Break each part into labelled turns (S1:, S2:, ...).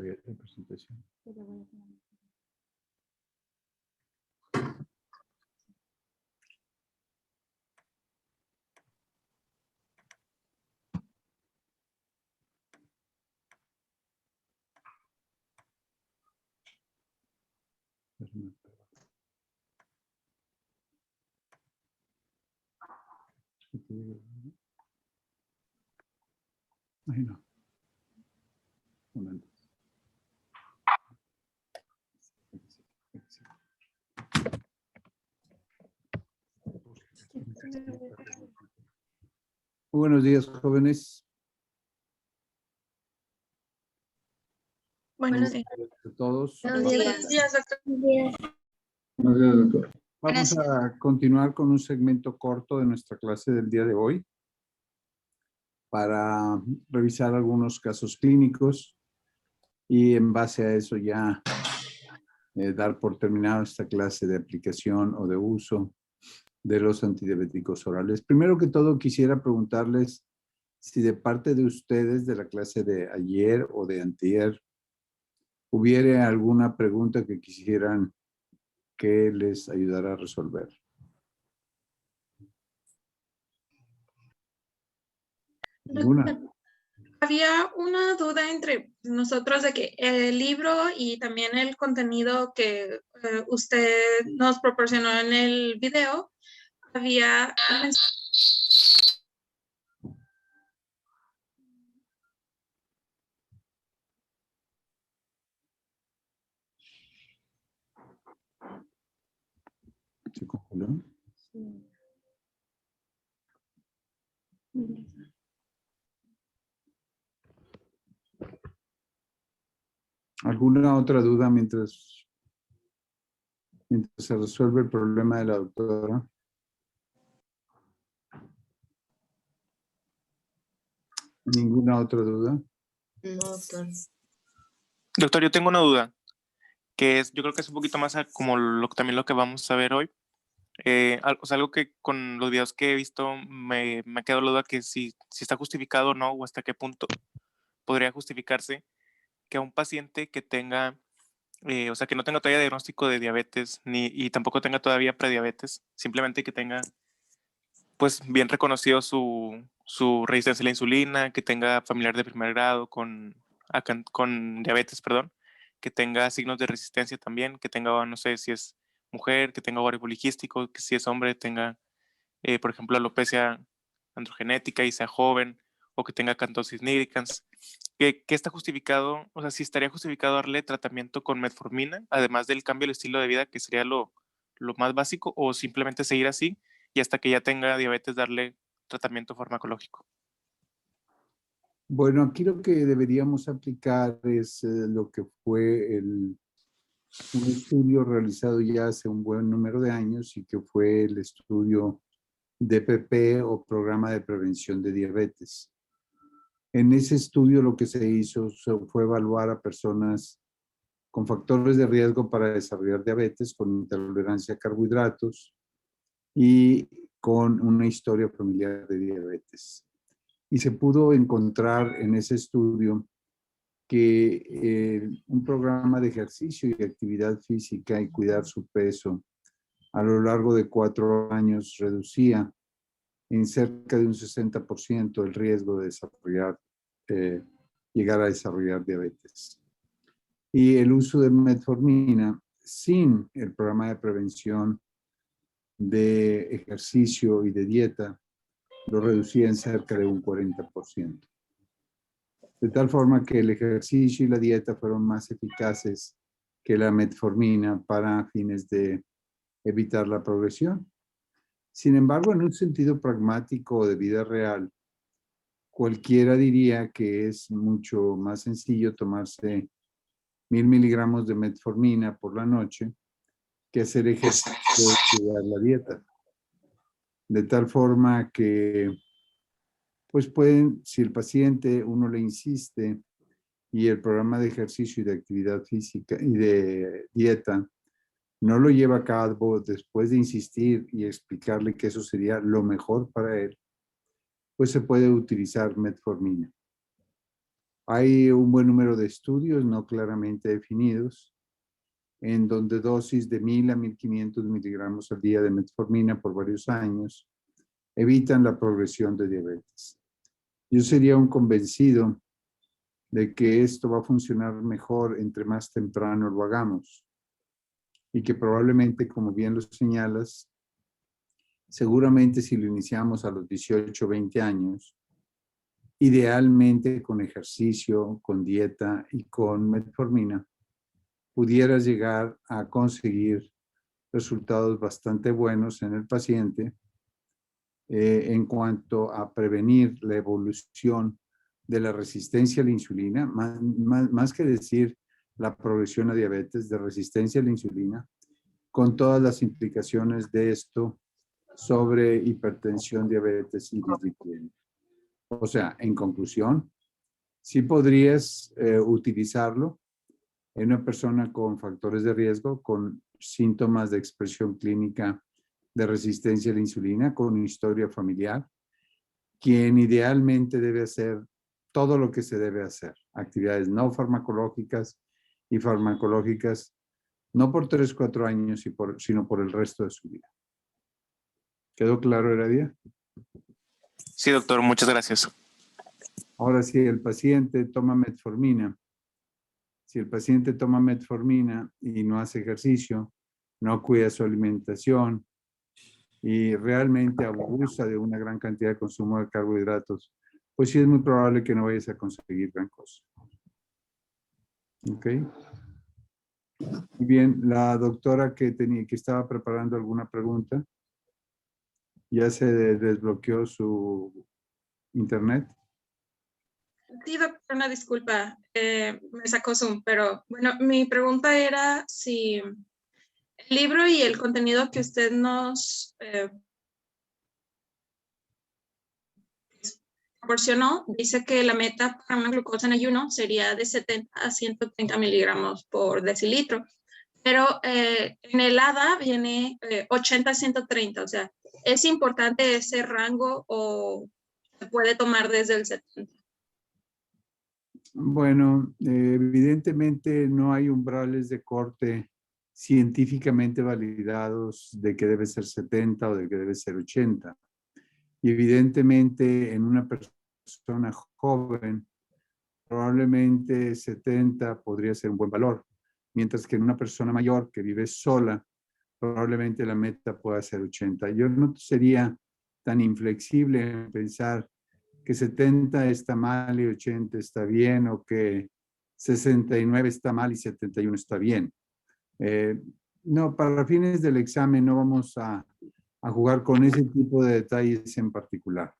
S1: La presentación. Ay, no. Un momento. Buenos días, jóvenes.
S2: Buenos días.
S1: A todos.
S2: Buenos días, doctor.
S1: Buenos días, doctor. Vamos a continuar con un segmento corto de nuestra clase del día de hoy para revisar algunos casos clínicos y en base a eso ya dar por terminada esta clase de aplicación o de uso de los antidiabéticos orales. Primero que todo, quisiera preguntarles si de parte de ustedes de la clase de ayer o de antier hubiera alguna pregunta que quisieran que les ayudara a resolver. ¿Alguna?
S2: Había una duda entre nosotros de que el libro y también el contenido que usted nos proporcionó en el video había
S1: ¿Se congeló?
S2: Sí.
S1: ¿Alguna otra duda mientras se resuelve el problema de la doctora? ¿Ninguna otra duda?
S3: No, doctor.
S4: Doctor, yo tengo una duda, que es, yo creo que es un poquito más como también lo que vamos a ver hoy. O sea, algo que con los videos que he visto me ha quedado la duda que si está justificado o no, o hasta qué punto podría justificarse que a un paciente que tenga o sea, que no tenga todavía diagnóstico de diabetes y tampoco tenga todavía prediabetes, simplemente que tenga pues bien reconocido su resistencia a la insulina, que tenga familiar de primer grado con diabetes, perdón, que tenga signos de resistencia también, que tenga, no sé si es mujer, que tenga ovario poliquístico, que si es hombre tenga, por ejemplo, alopecia androgenética y sea joven, o que tenga acantosis nigricans, que está justificado, o sea, si estaría justificado darle tratamiento con metformina, además del cambio del estilo de vida, que sería lo más básico, o simplemente seguir así y hasta que ya tenga diabetes darle tratamiento farmacológico.
S1: Bueno, aquí lo que deberíamos aplicar es lo que fue un estudio realizado ya hace un buen número de años y que fue el estudio DPP o Programa de Prevención de Diabetes. En ese estudio lo que se hizo fue evaluar a personas con factores de riesgo para desarrollar diabetes, con intolerancia a carbohidratos y con una historia familiar de diabetes. Y se pudo encontrar en ese estudio que un programa de ejercicio y actividad física y cuidar su peso a lo largo de 4 años reducía en cerca de un 60% el riesgo de llegar a desarrollar diabetes. Y el uso de metformina sin el programa de prevención de ejercicio y de dieta lo reducía en cerca de un 40%. De tal forma que el ejercicio y la dieta fueron más eficaces que la metformina para fines de evitar la progresión. Sin embargo, en un sentido pragmático de vida real, cualquiera diría que es mucho más sencillo tomarse 1000 miligramos de metformina por la noche que hacer ejercicio y cuidar la dieta. De tal forma que, pues si el paciente, uno le insiste y el programa de ejercicio y de actividad física y de dieta no lo lleva a cabo después de insistir y explicarle que eso sería lo mejor para él, pues se puede utilizar metformina. Hay un buen número de estudios no claramente definidos en donde dosis de 1000 a 1500 miligramos al día de metformina por varios años evitan la progresión de diabetes. Yo sería un convencido de que esto va a funcionar mejor entre más temprano lo hagamos y que probablemente, como bien lo señalas, seguramente si lo iniciamos a los 18 o 20 años, idealmente con ejercicio, con dieta y con metformina, pudieras llegar a conseguir resultados bastante buenos en el paciente en cuanto a prevenir la evolución de la resistencia a la insulina, más que decir la progresión a diabetes, de resistencia a la insulina, con todas las implicaciones de esto sobre hipertensión, diabetes y dislipidemia. O sea, en conclusión, sí podrías utilizarlo en una persona con factores de riesgo, con síntomas de expresión clínica de resistencia a la insulina, con historia familiar, quien idealmente debe hacer todo lo que se debe hacer, actividades no farmacológicas y farmacológicas, no por 3 o 4 años, sino por el resto de su vida. ¿Quedó claro, Heredia?
S4: Sí, doctor, muchas gracias.
S1: Ahora, si el paciente toma metformina, y no hace ejercicio, no cuida su alimentación y realmente abusa de una gran cantidad de consumo de carbohidratos, pues sí es muy probable que no vayas a conseguir gran cosa. ¿Ok? Muy bien, la doctora que estaba preparando alguna pregunta, ¿ya se desbloqueó su internet?
S2: Sí, doctor, una disculpa, me sacó Zoom, pero bueno, mi pregunta era si el libro y el contenido que usted nos proporcionó dice que la meta para una glucosa en ayuno sería de 70 a 130 miligramos por decilitro, pero en el ADA viene 80 a 130, o sea, ¿es importante ese rango o se puede tomar desde el 70?
S1: Bueno, evidentemente no hay umbrales de corte científicamente validados de que debe ser 70 o de que debe ser 80. Y evidentemente en una persona joven, probablemente 70 podría ser un buen valor, mientras que en una persona mayor que vive sola, probablemente la meta pueda ser 80. Yo no sería tan inflexible en pensar que 70 está mal y 80 está bien, o que 69 está mal y 71 está bien. No, para fines del examen no vamos a jugar con ese tipo de detalles en particular.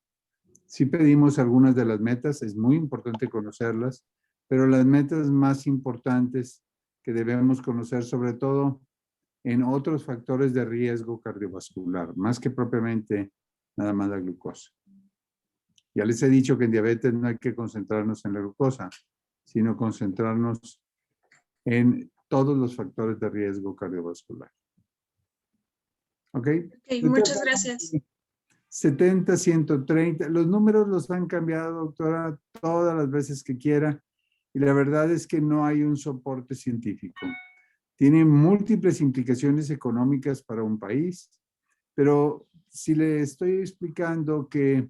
S1: Sí pedimos algunas de las metas, es muy importante conocerlas, pero las metas más importantes que debemos conocer, sobre todo en otros factores de riesgo cardiovascular, más que propiamente nada más la glucosa. Ya les he dicho que en diabetes no hay que concentrarnos en la glucosa, sino concentrarnos en todos los factores de riesgo cardiovascular. ¿Ok?
S2: Ok, muchas gracias.
S1: 70, 130, los números los han cambiado, doctora, todas las veces que quiera, y la verdad es que no hay un soporte científico. Tiene múltiples implicaciones económicas para un país, pero si le estoy explicando que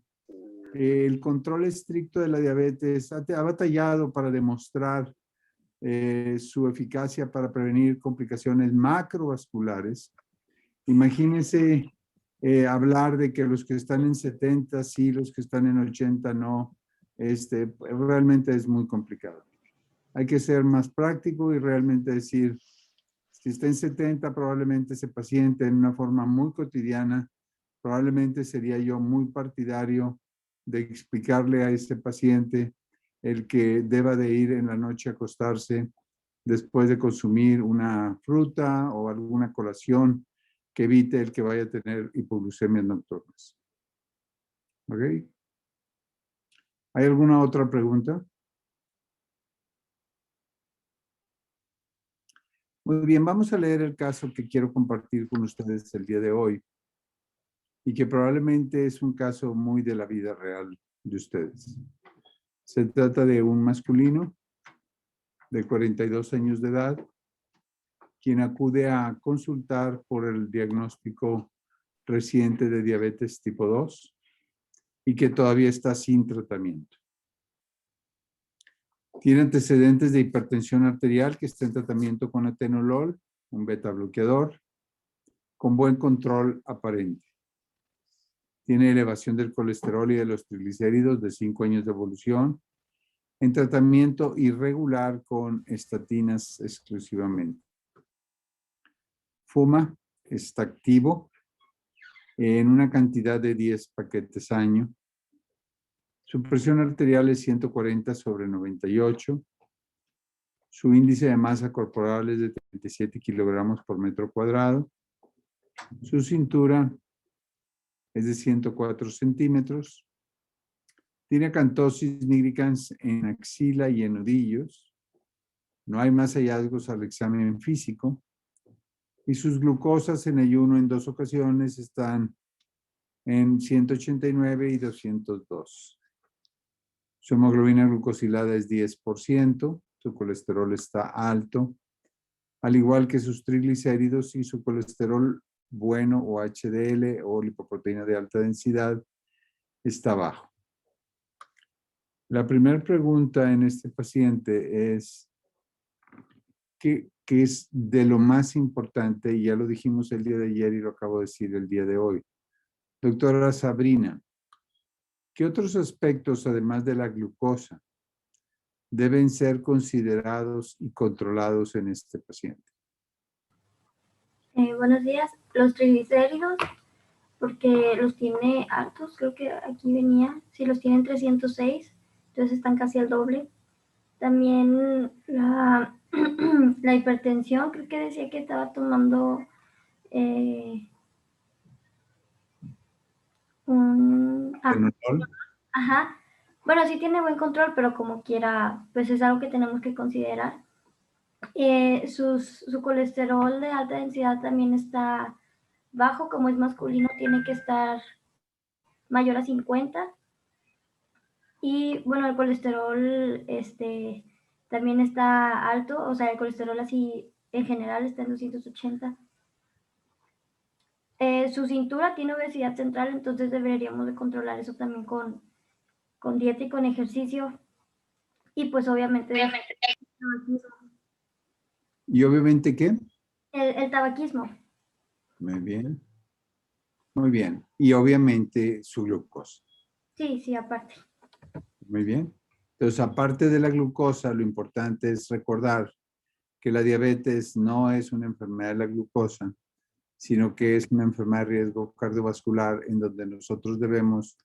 S1: el control estricto de la diabetes ha batallado para demostrar su eficacia para prevenir complicaciones macrovasculares. Imagínense hablar de que los que están en 70 sí, los que están en 80 no. Realmente es muy complicado. Hay que ser más práctico y realmente decir, si está en 70, probablemente ese paciente en una forma muy cotidiana, probablemente sería yo muy partidario de explicarle a ese paciente el que deba de ir en la noche a acostarse después de consumir una fruta o alguna colación que evite el que vaya a tener hipoglucemias nocturnas. ¿Ok? ¿Hay alguna otra pregunta? Muy bien, vamos a leer el caso que quiero compartir con ustedes el día de hoy y que probablemente es un caso muy de la vida real de ustedes. Se trata de un masculino de 42 años de edad, quien acude a consultar por el diagnóstico reciente de diabetes tipo 2 y que todavía está sin tratamiento. Tiene antecedentes de hipertensión arterial que está en tratamiento con atenolol, un beta bloqueador, con buen control aparente. Tiene elevación del colesterol y de los triglicéridos de 5 años de evolución, en tratamiento irregular con estatinas exclusivamente. Fuma, está activo en una cantidad de 10 paquetes año. Su presión arterial es 140/98. Su índice de masa corporal es de 37 kilogramos por metro cuadrado. Su cintura es de 104 centímetros. Tiene acantosis nigricans en axila y en nudillos. No hay más hallazgos al examen físico. Y sus glucosas en ayuno en 2 ocasiones están en 189 y 202. Su hemoglobina glucosilada es 10%. Su colesterol está alto, al igual que sus triglicéridos, y su colesterol bueno o HDL o lipoproteína de alta densidad está bajo. La primera pregunta en este paciente es, ¿qué es de lo más importante? Y ya lo dijimos el día de ayer y lo acabo de decir el día de hoy. Doctora Sabrina, ¿qué otros aspectos, además de la glucosa, deben ser considerados y controlados en este paciente?
S3: Buenos días. Los triglicéridos, porque los tiene altos, creo que aquí venía, sí los tienen 306, entonces están casi al doble. También la hipertensión, creo que decía que estaba tomando
S1: ¿Atenolol?
S3: Ajá. Bueno, sí tiene buen control, pero como quiera, pues es algo que tenemos que considerar. Su colesterol de alta densidad también está bajo, como es masculino, tiene que estar mayor a 50. Y bueno, el colesterol también está alto, o sea, el colesterol así en general está en 280. Su cintura tiene obesidad central, entonces deberíamos de controlar eso también con dieta y con ejercicio. Y pues obviamente
S1: ¿Y obviamente qué?
S3: el tabaquismo.
S1: Muy bien. Muy bien. Y obviamente su glucosa.
S3: Sí, sí, aparte.
S1: Muy bien. Entonces, aparte de la glucosa, lo importante es recordar que la diabetes no es una enfermedad de la glucosa, sino que es una enfermedad de riesgo cardiovascular en donde nosotros debemos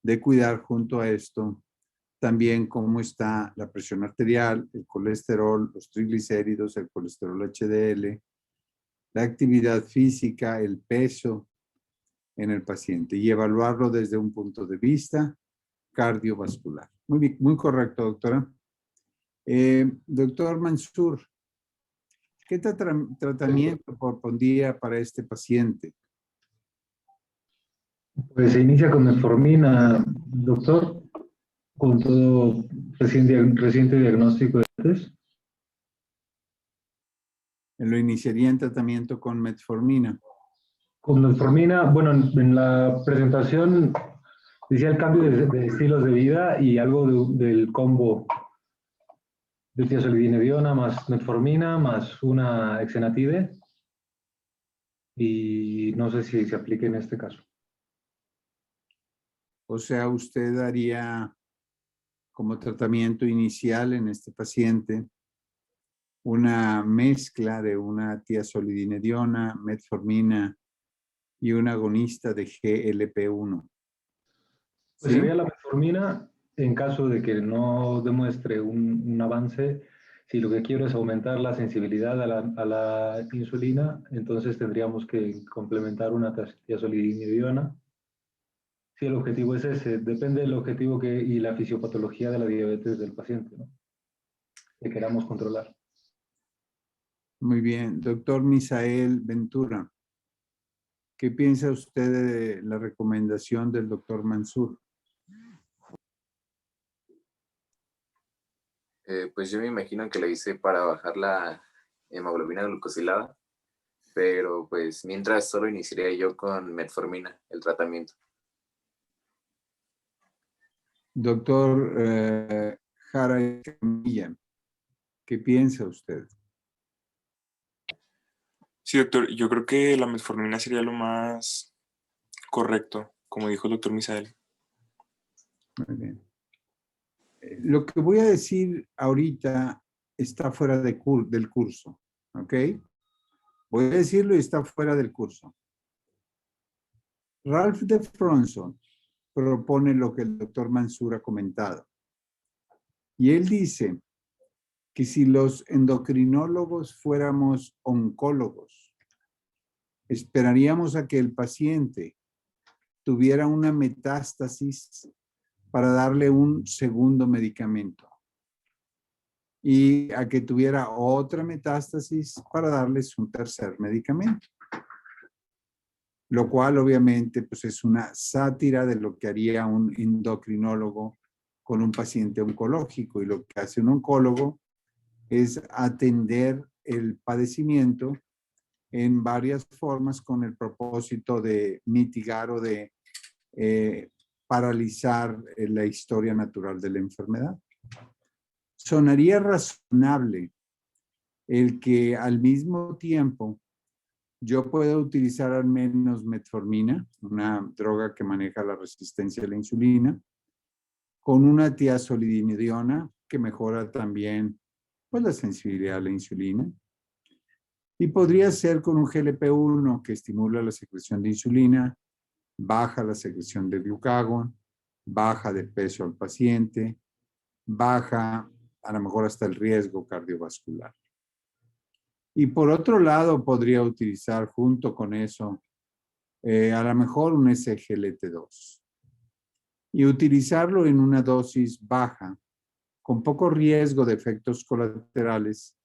S1: de cuidar junto a esto también cómo está la presión arterial, el colesterol, los triglicéridos, el colesterol HDL, la actividad física, el peso en el paciente y evaluarlo desde un punto de vista cardiovascular. Muy bien, muy correcto, doctora. Doctor Mansur, ¿qué tratamiento propondría para este paciente?
S5: Pues se inicia con metformina, doctor, con todo reciente diagnóstico de diabetes.
S1: Lo iniciaría en tratamiento con metformina.
S5: Con metformina, bueno, en la presentación decía el cambio de estilos de vida y algo del combo de tiazolidinediona más metformina más una exenatide. Y no sé si se aplica en este caso.
S1: O sea, usted daría como tratamiento inicial en este paciente una mezcla de una tiazolidinediona, metformina y un agonista de GLP-1.
S5: Pues
S1: ¿Sí?
S5: sería la metformina en caso de que no demuestre un avance. Si lo que quiero es aumentar la sensibilidad a la insulina, entonces tendríamos que complementar una tiazolidinediona. Si el objetivo es ese, depende del objetivo y la fisiopatología de la diabetes del paciente, ¿no? Que queramos controlar.
S1: Muy bien. Doctor Misael Ventura, ¿qué piensa usted de la recomendación del doctor Mansur?
S6: Pues yo me imagino que la hice para bajar la hemoglobina glucosilada, pero pues mientras solo iniciaría yo con metformina el tratamiento.
S1: Doctor Jara Camilla, ¿qué piensa usted?
S4: Sí, doctor, yo creo que la metformina sería lo más correcto, como dijo el doctor Misael.
S1: Muy bien. Lo que voy a decir ahorita está fuera del curso, ¿ok? Voy a decirlo y está fuera del curso. Ralph de Fronson propone lo que el doctor Mansur ha comentado. Y él dice que si los endocrinólogos fuéramos oncólogos, esperaríamos a que el paciente tuviera una metástasis para darle un segundo medicamento y a que tuviera otra metástasis para darles un tercer medicamento. Lo cual obviamente pues, es una sátira de lo que haría un endocrinólogo con un paciente oncológico. Y lo que hace un oncólogo es atender el padecimiento en varias formas con el propósito de mitigar o de paralizar la historia natural de la enfermedad. Sonaría razonable el que al mismo tiempo yo pueda utilizar al menos metformina, una droga que maneja la resistencia a la insulina, con una tiazolidinediona que mejora también pues, la sensibilidad a la insulina. Y podría ser con un GLP-1 que estimula la secreción de insulina, baja la secreción de glucagón, baja de peso al paciente, baja a lo mejor hasta el riesgo cardiovascular. Y por otro lado, podría utilizar junto con eso, a lo mejor un SGLT2. Y utilizarlo en una dosis baja, con poco riesgo de efectos colaterales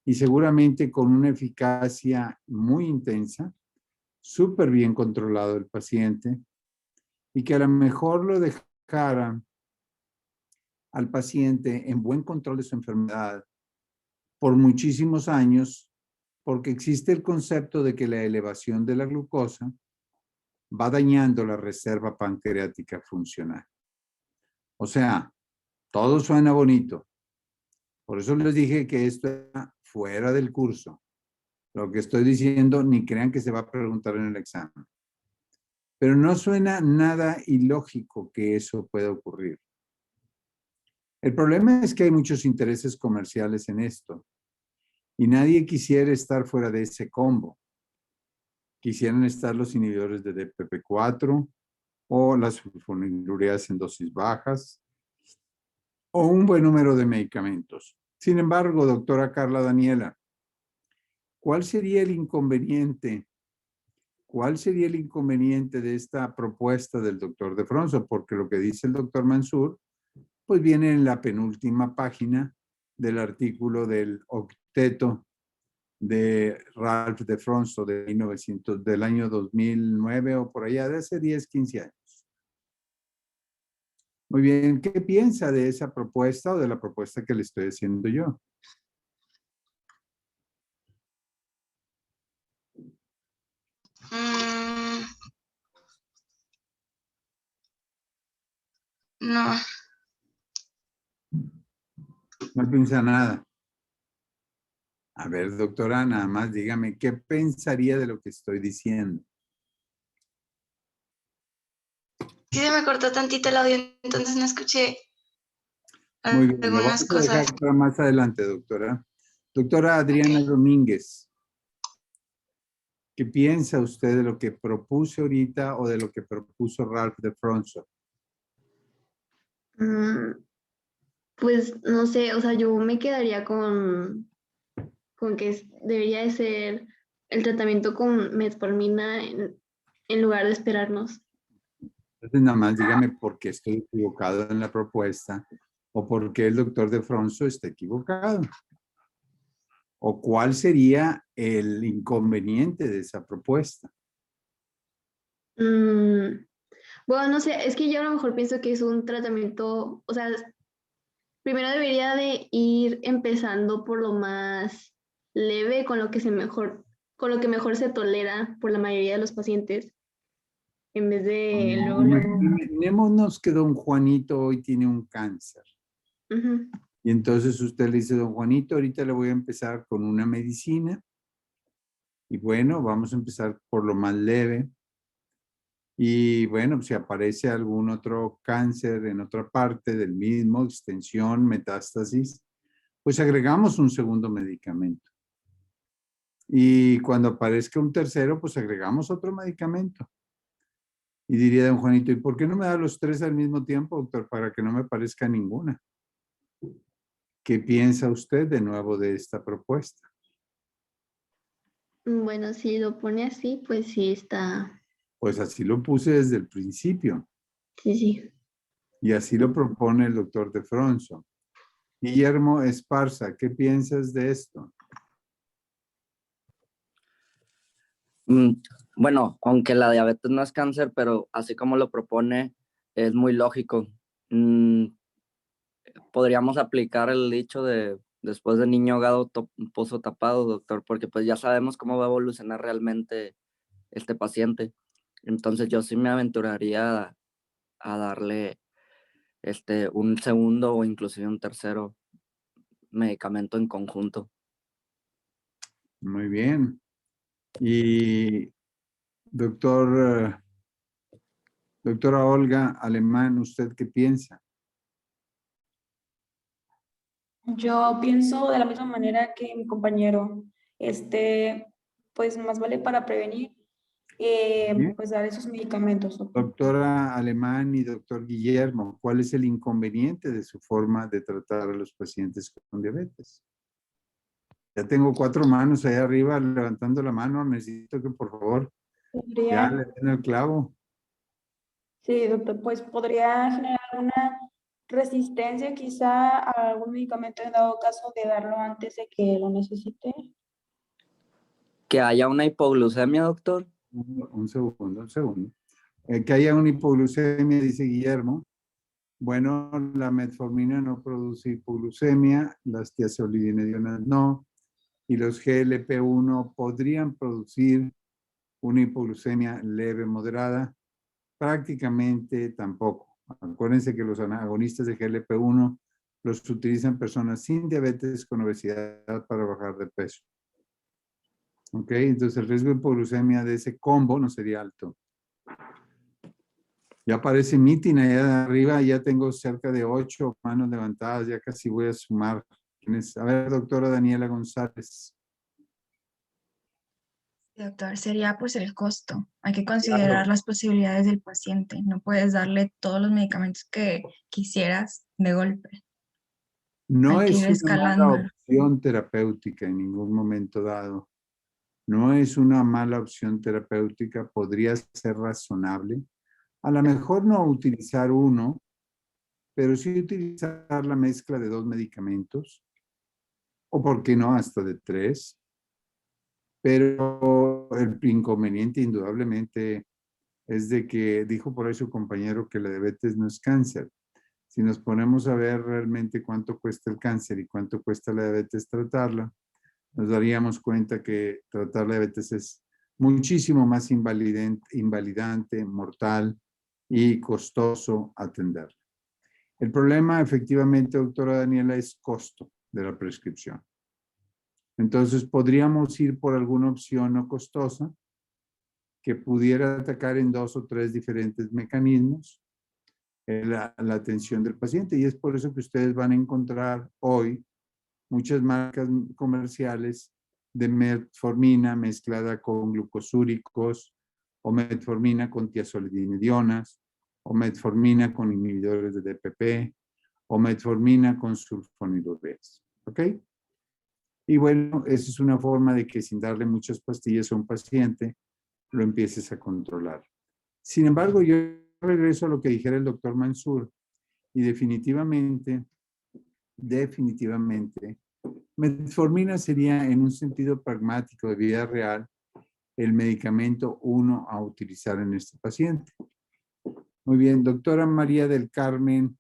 S1: y seguramente con una eficacia muy intensa, súper bien controlado el paciente, y que a lo mejor lo dejara al paciente en buen control de su enfermedad por muchísimos años, porque existe el concepto de que la elevación de la glucosa va dañando la reserva pancreática funcional. O sea, todo suena bonito. Por eso les dije que esto era fuera del curso. Lo que estoy diciendo, ni crean que se va a preguntar en el examen. Pero no suena nada ilógico que eso pueda ocurrir. El problema es que hay muchos intereses comerciales en esto y nadie quisiera estar fuera de ese combo. Quisieran estar los inhibidores de DPP4 o las sulfonilureas en dosis bajas o un buen número de medicamentos. Sin embargo, doctora Carla Daniela, ¿cuál sería el inconveniente? ¿Cuál sería el inconveniente de esta propuesta del doctor de Fronzo? Porque lo que dice el doctor Mansur, pues viene en la penúltima página del artículo del octeto de Ralph de Fronzo del año 2009 o por allá, de hace 10, 15 años. Muy bien, ¿qué piensa de esa propuesta o de la propuesta que le estoy haciendo yo?
S7: No.
S1: No piensa nada. A ver, doctora, nada más dígame, ¿qué pensaría de lo que estoy diciendo?
S7: Sí, se me cortó tantito el audio, entonces no escuché
S1: Muy bien, lo vamos
S7: algunas
S1: a dejar
S7: cosas.
S1: para más adelante, doctora. Doctora Adriana
S7: Ok.
S1: Domínguez, ¿qué piensa usted de lo que propuse ahorita o de lo que propuso Ralph de Fronzo?
S3: Pues no sé, o sea, yo me quedaría con que debería de ser el tratamiento con metformina en lugar de esperarnos.
S1: Entonces, nada más dígame por qué estoy equivocado en la propuesta o por qué el doctor de Fronzo está equivocado. ¿O cuál sería el inconveniente de esa propuesta?
S3: Bueno, no sé, es que yo a lo mejor pienso que es un tratamiento, o sea, primero debería de ir empezando por lo más leve, con lo que mejor se tolera por la mayoría de los pacientes, en vez de luego, luego.
S1: Imaginémonos que don Juanito hoy tiene un cáncer.
S3: Ujú.
S1: Y entonces usted le dice, don Juanito, ahorita le voy a empezar con una medicina. Y bueno, vamos a empezar por lo más leve. Y bueno, si aparece algún otro cáncer en otra parte del mismo, extensión, metástasis, pues agregamos un segundo medicamento. Y cuando aparezca un tercero, pues agregamos otro medicamento. Y diría don Juanito, ¿y por qué no me da los tres al mismo tiempo, doctor? Para que no me parezca ninguna. ¿Qué piensa usted de nuevo de esta propuesta?
S3: Bueno, si lo pone así, pues sí está,
S1: Pues así lo puse desde el principio.
S3: sí, sí.
S1: Y así lo propone el doctor de Fronzo. Guillermo Esparza, ¿qué piensas de esto?
S8: Bueno, aunque la diabetes no es cáncer, pero así como lo propone, es muy lógico. Podríamos aplicar el dicho de después de niño ahogado, pozo tapado, doctor, porque pues ya sabemos cómo va a evolucionar realmente este paciente. Entonces yo sí me aventuraría a darle un segundo o inclusive un tercero medicamento en conjunto.
S1: Muy bien. Y doctora Olga Alemán, ¿usted qué piensa?
S9: Yo pienso de la misma manera que mi compañero, pues más vale para prevenir,
S1: Bien.
S9: pues dar esos medicamentos.
S1: Doctora Alemán y doctor Guillermo, ¿cuál es el inconveniente de su forma de tratar a los pacientes con diabetes? Ya tengo 4 manos ahí arriba levantando la mano. Necesito que por favor ya le den el clavo.
S9: Sí, doctor, pues podría generar una resistencia quizá a algún medicamento en dado caso de darlo antes de que lo necesite.
S8: Que haya una hipoglucemia, doctor.
S1: Un segundo, un segundo. Que haya una hipoglucemia, dice Guillermo. Bueno, la metformina no produce hipoglucemia, las tiazolidinedionas no, y los GLP-1 podrían producir una hipoglucemia leve moderada, prácticamente tampoco. Acuérdense que los agonistas de GLP-1 los utilizan personas sin diabetes con obesidad para bajar de peso. ¿Ok? Entonces el riesgo de hipoglucemia de ese combo no sería alto. Ya aparece Mitin allá de arriba, ya tengo cerca de 8 manos levantadas, ya casi voy a sumar. A ver, doctora Daniela González.
S10: Doctor, sería pues el costo. Hay que considerar las posibilidades del paciente. No puedes darle todos los medicamentos que quisieras de golpe.
S1: No
S10: Hay que
S1: es
S10: ir
S1: una mala
S10: escalándolo.
S1: opción terapéutica en ningún momento dado. No es una mala opción terapéutica, podría ser razonable. A lo mejor no utilizar uno, pero sí utilizar la mezcla de 2 medicamentos, o por qué no, hasta de 3. Pero el inconveniente indudablemente es de que dijo por ahí su compañero que la diabetes no es cáncer. Si nos ponemos a ver realmente cuánto cuesta el cáncer y cuánto cuesta la diabetes tratarla, nos daríamos cuenta que tratar la diabetes es muchísimo más invalidante, mortal y costoso atender. El problema, efectivamente, doctora Daniela, es costo de la prescripción. Entonces, podríamos ir por alguna opción no costosa que pudiera atacar en 2 o 3 diferentes mecanismos la atención del paciente. Y es por eso que ustedes van a encontrar hoy muchas marcas comerciales de metformina mezclada con glucosúricos, o metformina con tiazolidinedionas, o metformina con inhibidores de DPP, o metformina con sulfonilureas. ¿Ok? Y bueno, esa es una forma de que sin darle muchas pastillas a un paciente, lo empieces a controlar. Sin embargo, yo regreso a lo que dijera el doctor Mansur, y definitivamente, metformina sería, en un sentido pragmático de vida real, el medicamento 1 a utilizar en este paciente. Muy bien, doctora María del Carmen,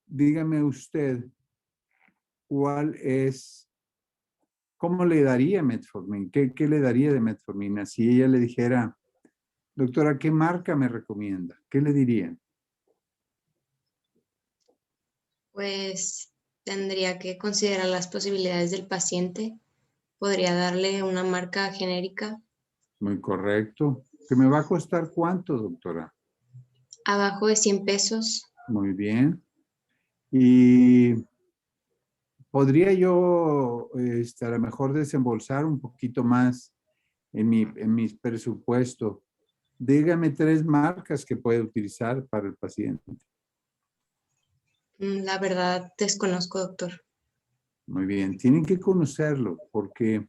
S1: dígame usted, ¿cómo le daría metformina? ¿Qué le daría de metformina? Si ella le dijera, doctora, ¿qué marca me recomienda? ¿Qué le diría?
S7: Pues tendría que considerar las posibilidades del paciente. Podría darle una marca genérica.
S1: Muy correcto. ¿Que me va a costar cuánto, doctora?
S7: Abajo de 100 pesos.
S1: Muy bien. Y podría yo a lo mejor desembolsar un poquito más en mi presupuesto. Dígame 3 marcas que puede utilizar para el paciente.
S7: La verdad, desconozco, doctor.
S1: Muy bien, tienen que conocerlo porque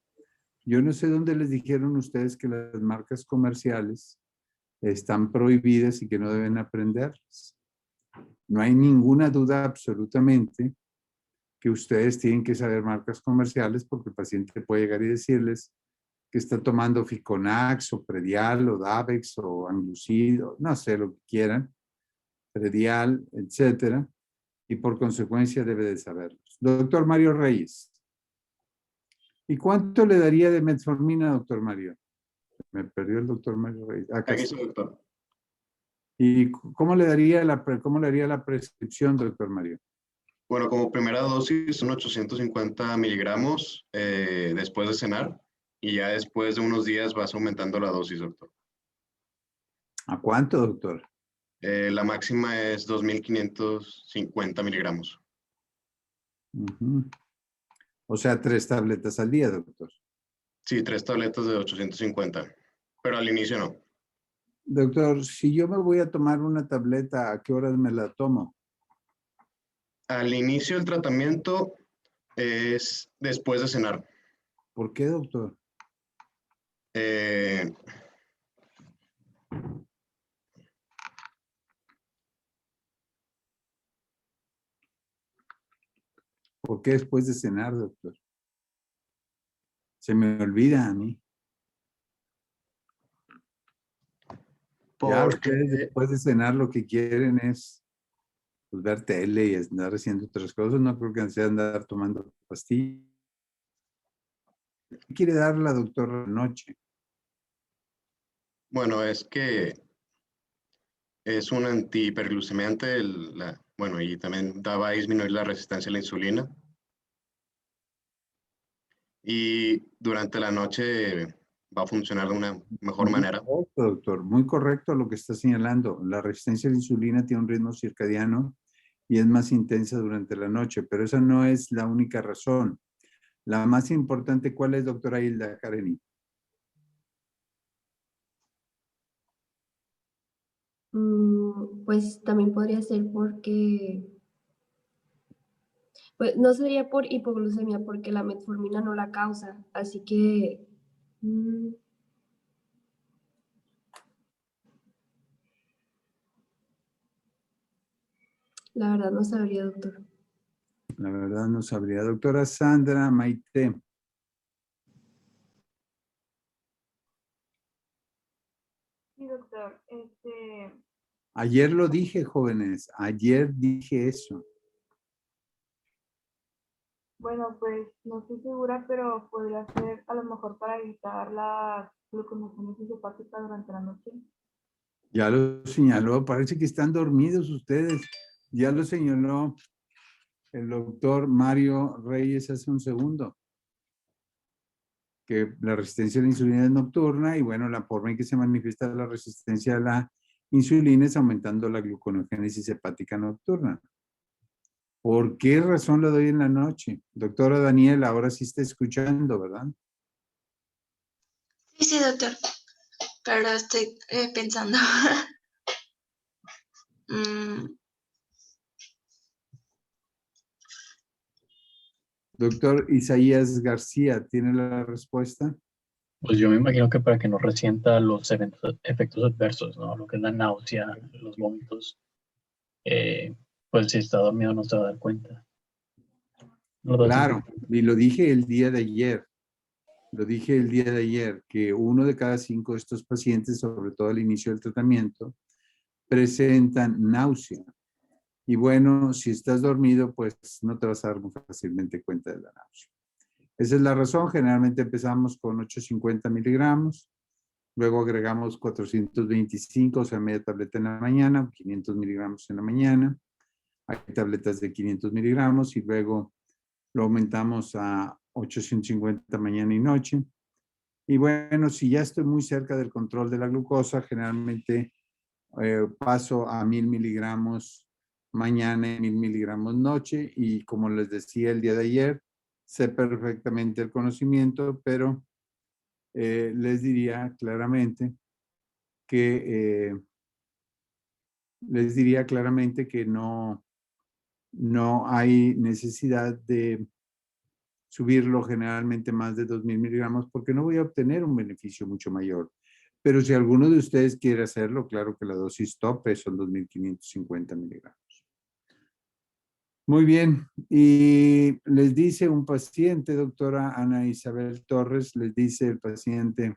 S1: yo no sé dónde les dijeron ustedes que las marcas comerciales están prohibidas y que no deben aprenderlas. No hay ninguna duda absolutamente que ustedes tienen que saber marcas comerciales porque el paciente puede llegar y decirles que está tomando Ficonax o Predial o Davex o Anglucid, no sé lo que quieran, Predial, etcétera, y por consecuencia debe de saberlos. Doctor Mario Reyes. ¿Y cuánto le daría de metformina, doctor Mario? Me perdió el doctor Mario Reyes. Acá
S11: Aquí
S1: está.
S11: está, doctor.
S1: ¿Y cómo le haría la prescripción, doctor Mario?
S11: Bueno, como primera dosis son 850 miligramos después de cenar y ya después de unos días vas aumentando la dosis, doctor.
S1: ¿A cuánto, doctor?
S11: La máxima es 2550 miligramos.
S1: O sea, 3 tabletas al día, doctor.
S11: Sí, 3 tabletas de 850, pero al inicio no.
S1: Doctor, si yo me voy a tomar una tableta, ¿a qué horas me la tomo?
S11: Al inicio del tratamiento es después de cenar.
S1: ¿Por qué, doctor? ¿Por qué después de cenar, doctor? Se me olvida a mí. Ya ustedes después de cenar lo que quieren es pues, ver tele y andar haciendo otras cosas. No creo que sea andar tomando pastillas. ¿Qué quiere dar la doctora anoche?
S11: Bueno, es que es un antihiperglucemiante, bueno, y también va a disminuir la resistencia a la insulina. Y durante la noche va a funcionar de una mejor manera.
S1: Correcto, doctor, muy correcto lo que está señalando. La resistencia a la insulina tiene un ritmo circadiano y es más intensa durante la noche, pero esa no es la única razón. La más importante, ¿cuál es, doctora Hilda Kareni?
S12: Pues también podría ser porque, pues no sería por hipoglucemia porque la metformina no la causa, así que la verdad no sabría, doctor.
S1: La verdad no sabría. Doctora Sandra Maite.
S9: Sí, doctor.
S1: Ayer lo dije, jóvenes. Ayer dije eso.
S9: Bueno, pues no estoy segura, pero podría ser a lo mejor para evitar la gluconeogénesis hepática durante la noche.
S1: Ya lo señaló. Parece que están dormidos ustedes. Ya lo señaló el doctor Mario Reyes hace un segundo. Que la resistencia a la insulina es nocturna y bueno, la forma en que se manifiesta la resistencia a la insulina es aumentando la gluconeogénesis hepática nocturna. ¿Por qué razón lo doy en la noche? Doctora Daniela, ahora sí está escuchando, ¿verdad?
S2: Sí, sí, doctor. Pero estoy pensando.
S1: Doctor Isaías García, ¿tiene la respuesta?
S13: Pues yo me imagino que para que no resienta los efectos adversos, ¿no? Lo que es la náusea, los vómitos, pues si está dormido no se va a dar cuenta.
S1: Claro, y lo dije el día de ayer. Lo dije el día de ayer, que 1 de cada 5 de estos pacientes, sobre todo al inicio del tratamiento, presentan náusea. Y bueno, si estás dormido, pues no te vas a dar muy fácilmente cuenta de la náusea. Esa es la razón. Generalmente empezamos con 850 miligramos, luego agregamos 425, o sea, media tableta en la mañana, 500 miligramos en la mañana. Hay tabletas de 500 miligramos y luego lo aumentamos a 850 mañana y noche. Y bueno, si ya estoy muy cerca del control de la glucosa, generalmente paso a 1000 miligramos mañana y 1000 miligramos noche. Y como les decía el día de ayer, sé perfectamente el conocimiento, pero les diría claramente que no hay necesidad de subirlo generalmente más de 2000 miligramos porque no voy a obtener un beneficio mucho mayor. Pero si alguno de ustedes quiere hacerlo, claro que la dosis tope son 2550 miligramos. Muy bien. Y les dice un paciente, doctora Ana Isabel Torres, les dice el paciente,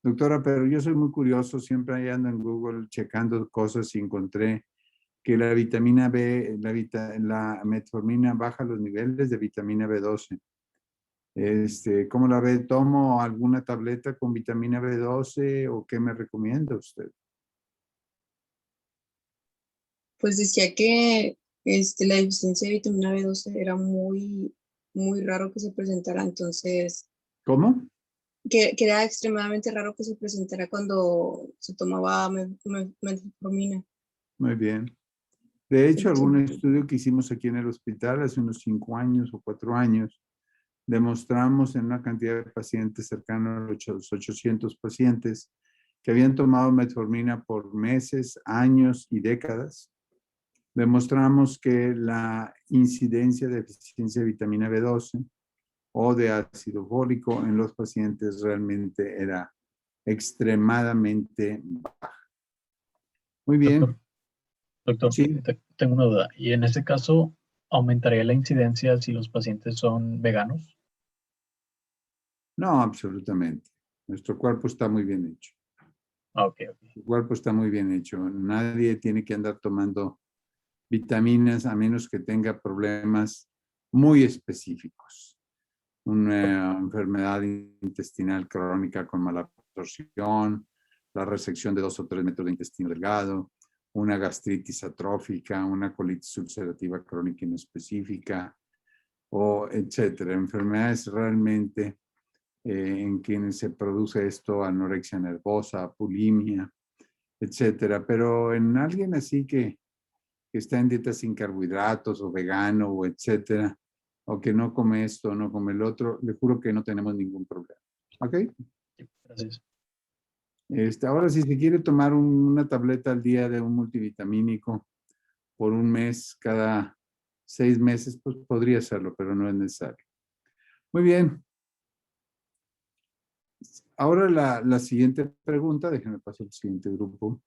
S1: doctora, pero yo soy muy curioso, siempre ando en Google checando cosas y encontré que la vitamina B, la metformina baja los niveles de vitamina B12. ¿Cómo la ve? ¿Tomo alguna tableta con vitamina B12 o qué me recomienda usted?
S7: Pues decía que la deficiencia de vitamina B12 era muy, muy raro que se presentara, entonces...
S1: ¿Cómo?
S7: Que era extremadamente raro que se presentara cuando se tomaba metformina.
S1: Muy bien. De hecho, algún estudio que hicimos aquí en el hospital hace unos 5 años o 4 años, demostramos en una cantidad de pacientes cercano a los 800 pacientes que habían tomado metformina por meses, años y décadas. Demostramos que la incidencia de deficiencia de vitamina B12 o de ácido fólico en los pacientes realmente era extremadamente baja. Muy bien.
S13: Doctor,
S1: sí.
S13: Tengo una duda. ¿Y en ese caso aumentaría la incidencia si los pacientes son veganos?
S1: No, absolutamente. Nuestro cuerpo está muy bien hecho.
S13: Ok.
S1: El cuerpo está muy bien hecho. Nadie tiene que andar tomando vitaminas a menos que tenga problemas muy específicos. Una enfermedad intestinal crónica con mala absorción, la resección de 2 o 3 metros de intestino delgado, una gastritis atrófica, una colitis ulcerativa crónica inespecífica, o etcétera. Enfermedades realmente en quienes se produce esto, anorexia nervosa, bulimia, etcétera. Pero en alguien así que está en dieta sin carbohidratos o vegano o etcétera, o que no come esto, no come el otro, le juro que no tenemos ningún problema. ¿Ok?
S13: Gracias.
S1: Ahora, si se quiere tomar una tableta al día de un multivitamínico por un mes, cada 6 meses, pues podría hacerlo, pero no es necesario. Muy bien. Ahora la siguiente pregunta, déjenme pasar al siguiente grupo.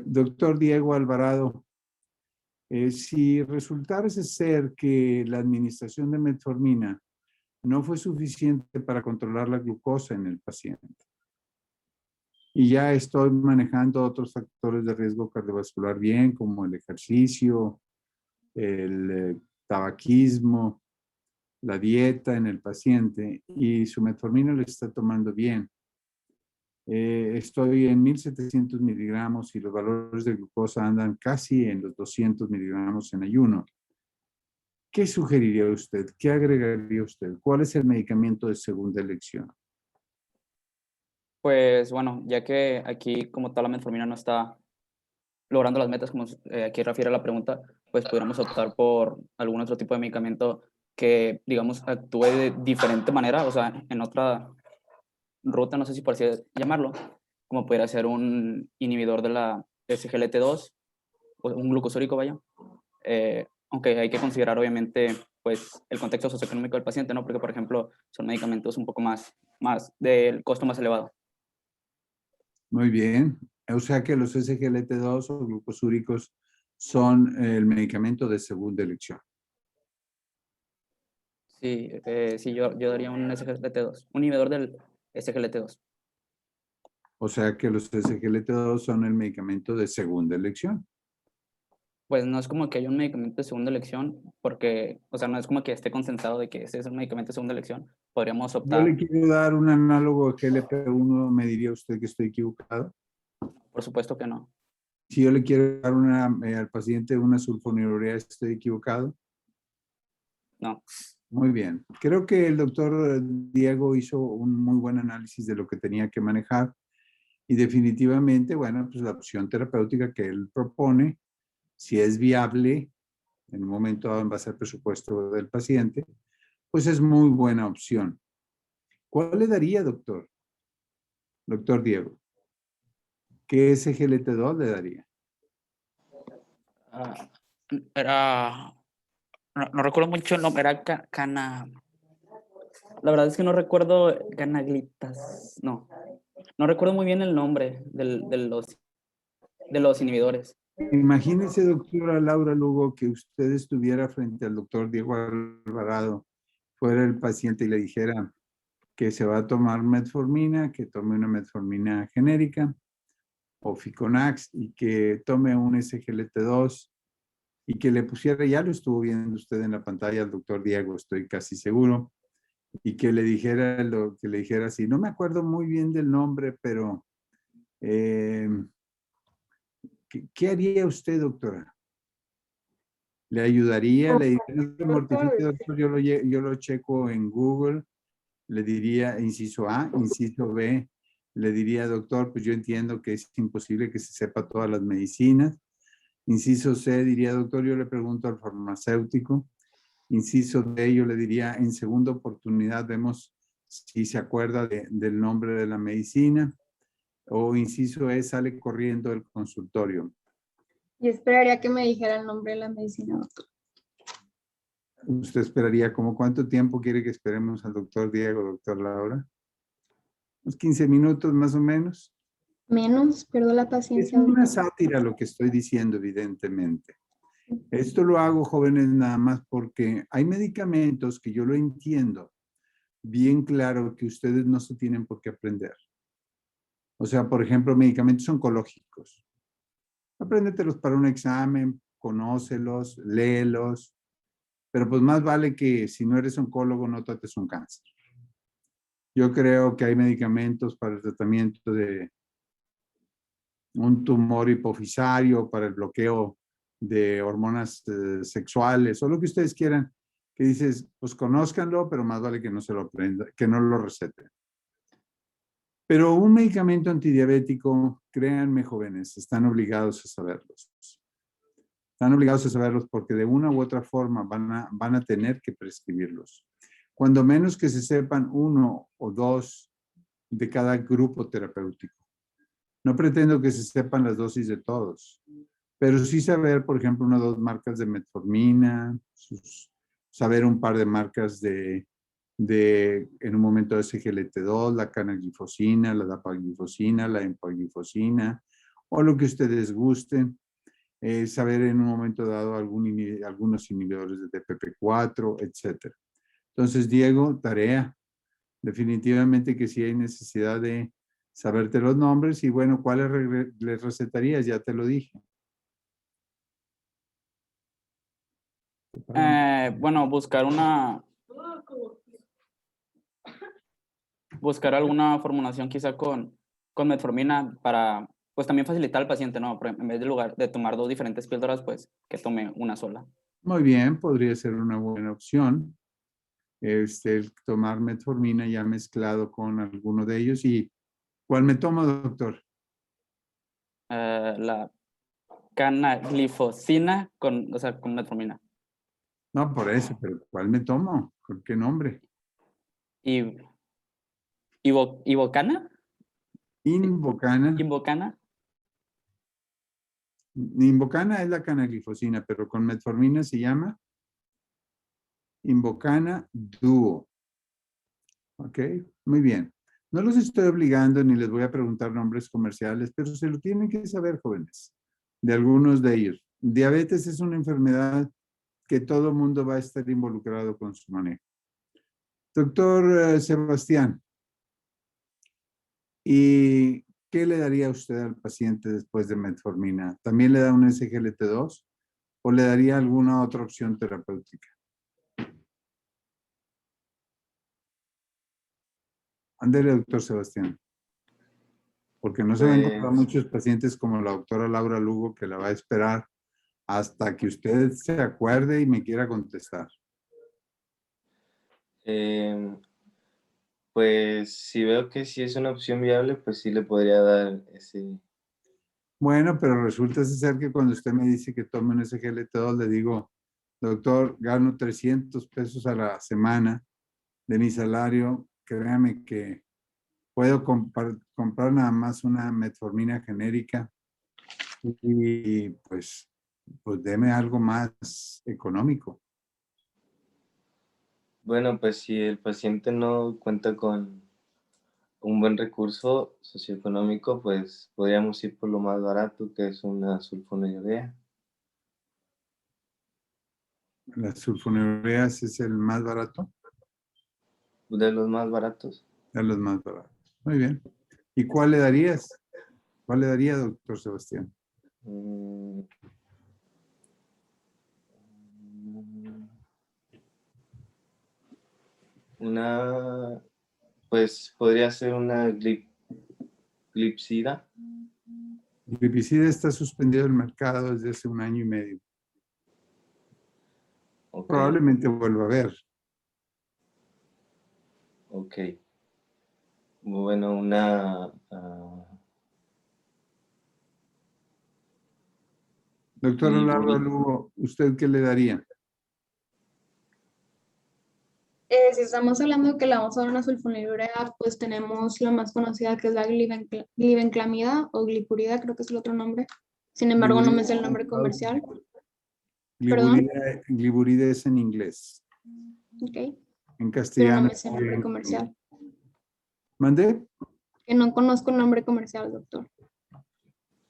S1: Doctor Diego Alvarado, si resultara ser que la administración de metformina no fue suficiente para controlar la glucosa en el paciente, y ya estoy manejando otros factores de riesgo cardiovascular bien, como el ejercicio, el tabaquismo, la dieta en el paciente, y su metformina lo está tomando bien. Estoy en 1700 miligramos y los valores de glucosa andan casi en los 200 miligramos en ayuno. ¿Qué sugeriría usted? ¿Qué agregaría usted? ¿Cuál es el medicamento de segunda elección?
S14: Pues bueno, ya que aquí como tal la metformina no está logrando las metas, como aquí refiere la pregunta, pues podríamos optar por algún otro tipo de medicamento que, digamos, actúe de diferente manera, o sea, en otra ruta, no sé si por así llamarlo, como pudiera ser un inhibidor de la SGLT2, o un glucosúrico, vaya. Aunque hay que considerar, obviamente, pues, el contexto socioeconómico del paciente, ¿no? Porque, por ejemplo, son medicamentos un poco más del costo más elevado.
S1: Muy bien. O sea que los SGLT2 o glucosúricos son el medicamento de segunda elección.
S14: Sí, sí, yo daría un SGLT2, un inhibidor del SGLT2.
S1: O sea que los SGLT2 son el medicamento de segunda elección.
S14: Pues no es como que haya un medicamento de segunda elección, porque, o sea, no es como que esté consensado de que ese es un medicamento de segunda elección. Podríamos
S1: Yo
S14: optar.
S1: le quiero dar un análogo a GLP-1, ¿me diría usted que estoy equivocado?
S14: Por supuesto que no.
S1: Si yo le quiero dar al paciente una sulfonilurea, ¿estoy equivocado?
S14: No.
S1: Muy bien. Creo que el doctor Diego hizo un muy buen análisis de lo que tenía que manejar y definitivamente, bueno, pues la opción terapéutica que él propone, si es viable, en un momento dado en base al presupuesto del paciente, pues es muy buena opción. ¿Cuál le daría, doctor? Doctor Diego. ¿Qué SGLT2 le daría?
S14: Era, no recuerdo mucho el nombre, era cana. La verdad es que no recuerdo canaglitas, no recuerdo muy bien el nombre de los inhibidores.
S1: Imagínese, doctora Laura Lugo, que usted estuviera frente al doctor Diego Alvarado, fuera el paciente y le dijera que se va a tomar metformina, que tome una metformina genérica o Ficonax y que tome un SGLT2 y que le pusiera, ya lo estuvo viendo usted en la pantalla al doctor Diego, estoy casi seguro, y que le dijera así, no me acuerdo muy bien del nombre, pero ¿qué haría usted, doctora? ¿Le ayudaría? ¿Le diría, no se mortifique, doctor? Yo lo checo en Google. Le diría, inciso A, inciso B. Le diría, doctor, pues yo entiendo que es imposible que se sepa todas las medicinas. Inciso C, diría, doctor, yo le pregunto al farmacéutico. Inciso D, yo le diría, en segunda oportunidad vemos si se acuerda del nombre de la medicina. O inciso E, sale corriendo del consultorio.
S9: Yo esperaría que me dijera el nombre de la medicina, doctor.
S1: ¿Usted esperaría como cuánto tiempo quiere que esperemos al doctor Diego, doctor Laura? ¿Unos 15 minutos más o menos?
S9: Menos, pierdo la paciencia.
S1: Es una sátira lo que estoy diciendo, evidentemente. Esto lo hago, jóvenes, nada más porque hay medicamentos que yo lo entiendo bien claro que ustedes no se tienen por qué aprender. O sea, por ejemplo, medicamentos oncológicos. Apréndetelos para un examen, conócelos, léelos, pero pues más vale que si no eres oncólogo no trates un cáncer. Yo creo que hay medicamentos para el tratamiento de un tumor hipofisario, para el bloqueo de hormonas sexuales, o lo que ustedes quieran, que dices, pues conózcanlo, pero más vale que no se lo aprendan, que no lo receten. Pero un medicamento antidiabético, créanme jóvenes, están obligados a saberlos. Están obligados a saberlos porque de una u otra forma van a tener que prescribirlos. Cuando menos que se sepan 1 o 2 de cada grupo terapéutico. No pretendo que se sepan las dosis de todos, pero sí saber, por ejemplo, 1 o 2 marcas de metformina, saber un par de marcas en un momento de SGLT2, la canaglifosina, la dapaglifosina, la empaglifosina, o lo que ustedes gusten. Saber en un momento dado algunos inhibidores de DPP4, etc. Entonces, Diego, tarea. Definitivamente que sí hay necesidad de saberte los nombres y bueno, ¿cuáles les recetarías? Ya te lo dije.
S14: Bueno, buscar alguna formulación quizá con metformina para, pues también facilitar al paciente, ¿no? En vez de tomar 2 diferentes píldoras, pues que tome una sola.
S1: Muy bien, podría ser una buena opción. El tomar metformina ya mezclado con alguno de ellos. ¿Y cuál me tomo, doctor?
S14: La canaglifosina con metformina.
S1: No, por eso, pero ¿cuál me tomo? ¿Con qué nombre?
S14: ¿Invocana?
S1: Invocana.
S14: ¿Invocana?
S1: Invocana es la canaglifosina, pero con metformina se llama Invocana Duo. Ok, muy bien. No los estoy obligando ni les voy a preguntar nombres comerciales, pero se lo tienen que saber, jóvenes, de algunos de ellos. Diabetes es una enfermedad que todo mundo va a estar involucrado con su manejo. Doctor Sebastián, ¿y qué le daría usted al paciente después de metformina? ¿También le da un SGLT2 o le daría alguna otra opción terapéutica? Ándele, doctor Sebastián. Porque no se van a encontrar muchos pacientes como la doctora Laura Lugo que la va a esperar hasta que usted se acuerde y me quiera contestar.
S15: Pues si veo que sí es una opción viable, pues sí le podría dar ese.
S1: Bueno, pero resulta ser que cuando usted me dice que tome un SGLT2, le digo, doctor, gano 300 pesos a la semana de mi salario. Créame que puedo comprar nada más una metformina genérica y pues deme algo más económico.
S15: Bueno, pues si el paciente no cuenta con un buen recurso socioeconómico, pues podríamos ir por lo más barato, que es una sulfonilurea.
S1: ¿Las sulfonilureas es el más barato?
S15: De los más baratos.
S1: De los más baratos. Muy bien. ¿Y cuál le darías? ¿Cuál le daría, doctor Sebastián?
S15: Pues podría ser una glipsida.
S1: Glipizida está suspendido del mercado desde hace 1 año y medio.
S15: Okay.
S1: Probablemente vuelva a ver.
S15: Ok. Bueno, una...
S1: Doctora Laura Lugo, ¿usted qué le daría?
S12: Si estamos hablando que le vamos a dar una sulfonilurea, pues tenemos la más conocida que es la glibenclamida o glipurida, creo que es el otro nombre. Sin embargo, no me sé el nombre comercial.
S1: Gliburida es en inglés.
S12: Ok.
S1: En castellano.
S12: Pero no me sé el nombre comercial.
S1: ¿Mandé?
S12: Que no conozco el nombre comercial, doctor.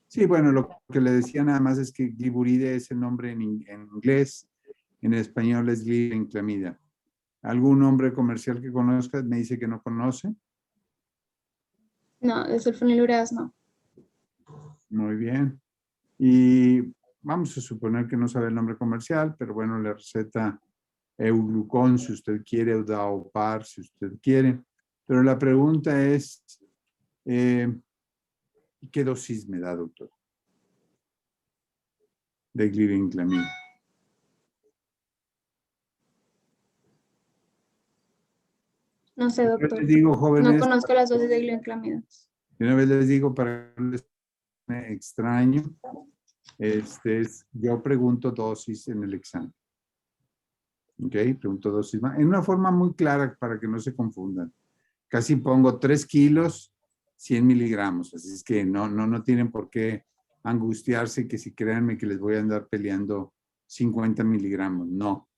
S1: Sí, bueno, lo que le decía nada más es que gliburida es el nombre en inglés, en español es glibenclamida. ¿Algún nombre comercial que conozcas? Me dice que no conoce.
S12: No, de sulfonilureas no.
S1: Muy bien. ¿Y vamos a suponer que no sabe el nombre comercial, pero bueno, le receta Euglucón si usted quiere, Eudapar si usted quiere. Pero la pregunta es, ¿qué dosis me da, doctor? De glibenclamida.
S12: No sé, doctor.
S1: Les digo, jóvenes,
S12: No conozco las dosis de glibenclamida.
S1: de una vez les digo para que no les suene extraño, yo pregunto dosis en el examen. ¿Ok? Pregunto dosis más. En una forma muy clara para que no se confundan. Casi pongo 3 kilos, 100 miligramos. Así es que no tienen por qué angustiarse que si créanme que les voy a andar peleando 50 miligramos. No.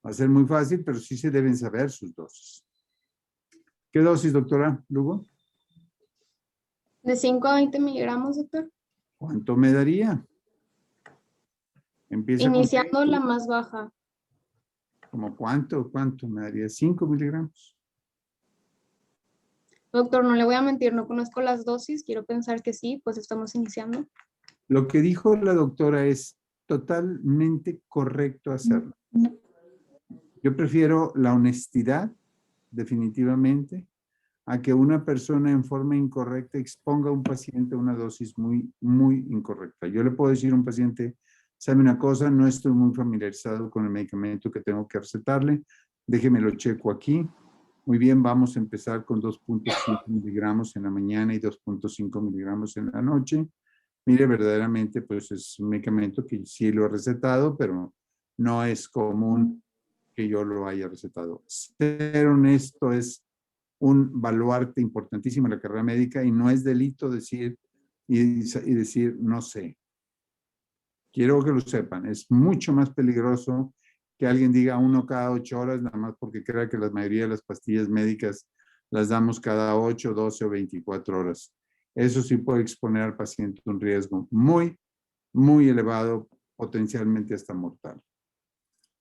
S1: Va a ser muy fácil, pero sí se deben saber sus dosis. ¿Qué dosis, doctora Lugo?
S12: ¿De 5 a 20 miligramos, doctor?
S1: ¿Cuánto me daría? Empieza
S12: Iniciando la más baja.
S1: ¿Como cuánto? ¿Cuánto me daría? 5 miligramos.
S12: Doctor, no le voy a mentir, no conozco las dosis, quiero pensar que sí, pues estamos iniciando.
S1: Lo que dijo la doctora es totalmente correcto hacerlo. Yo prefiero la honestidad, definitivamente, a que una persona en forma incorrecta exponga a un paciente a una dosis muy, muy incorrecta. Yo le puedo decir a un paciente, sabe una cosa, no estoy muy familiarizado con el medicamento que tengo que recetarle, déjeme lo checo aquí. Muy bien, vamos a empezar con 2.5 miligramos en la mañana y 2.5 miligramos en la noche. Mire, verdaderamente, pues es un medicamento que sí lo he recetado, pero no es común que yo lo haya recetado. Ser honesto es un baluarte importantísimo en la carrera médica y no es delito decir y decir no sé. Quiero que lo sepan, es mucho más peligroso que alguien diga 1 cada 8 horas, nada más porque crea que la mayoría de las pastillas médicas las damos cada 8, 12 o 24 horas. Eso sí puede exponer al paciente a un riesgo muy, muy elevado, potencialmente hasta mortal.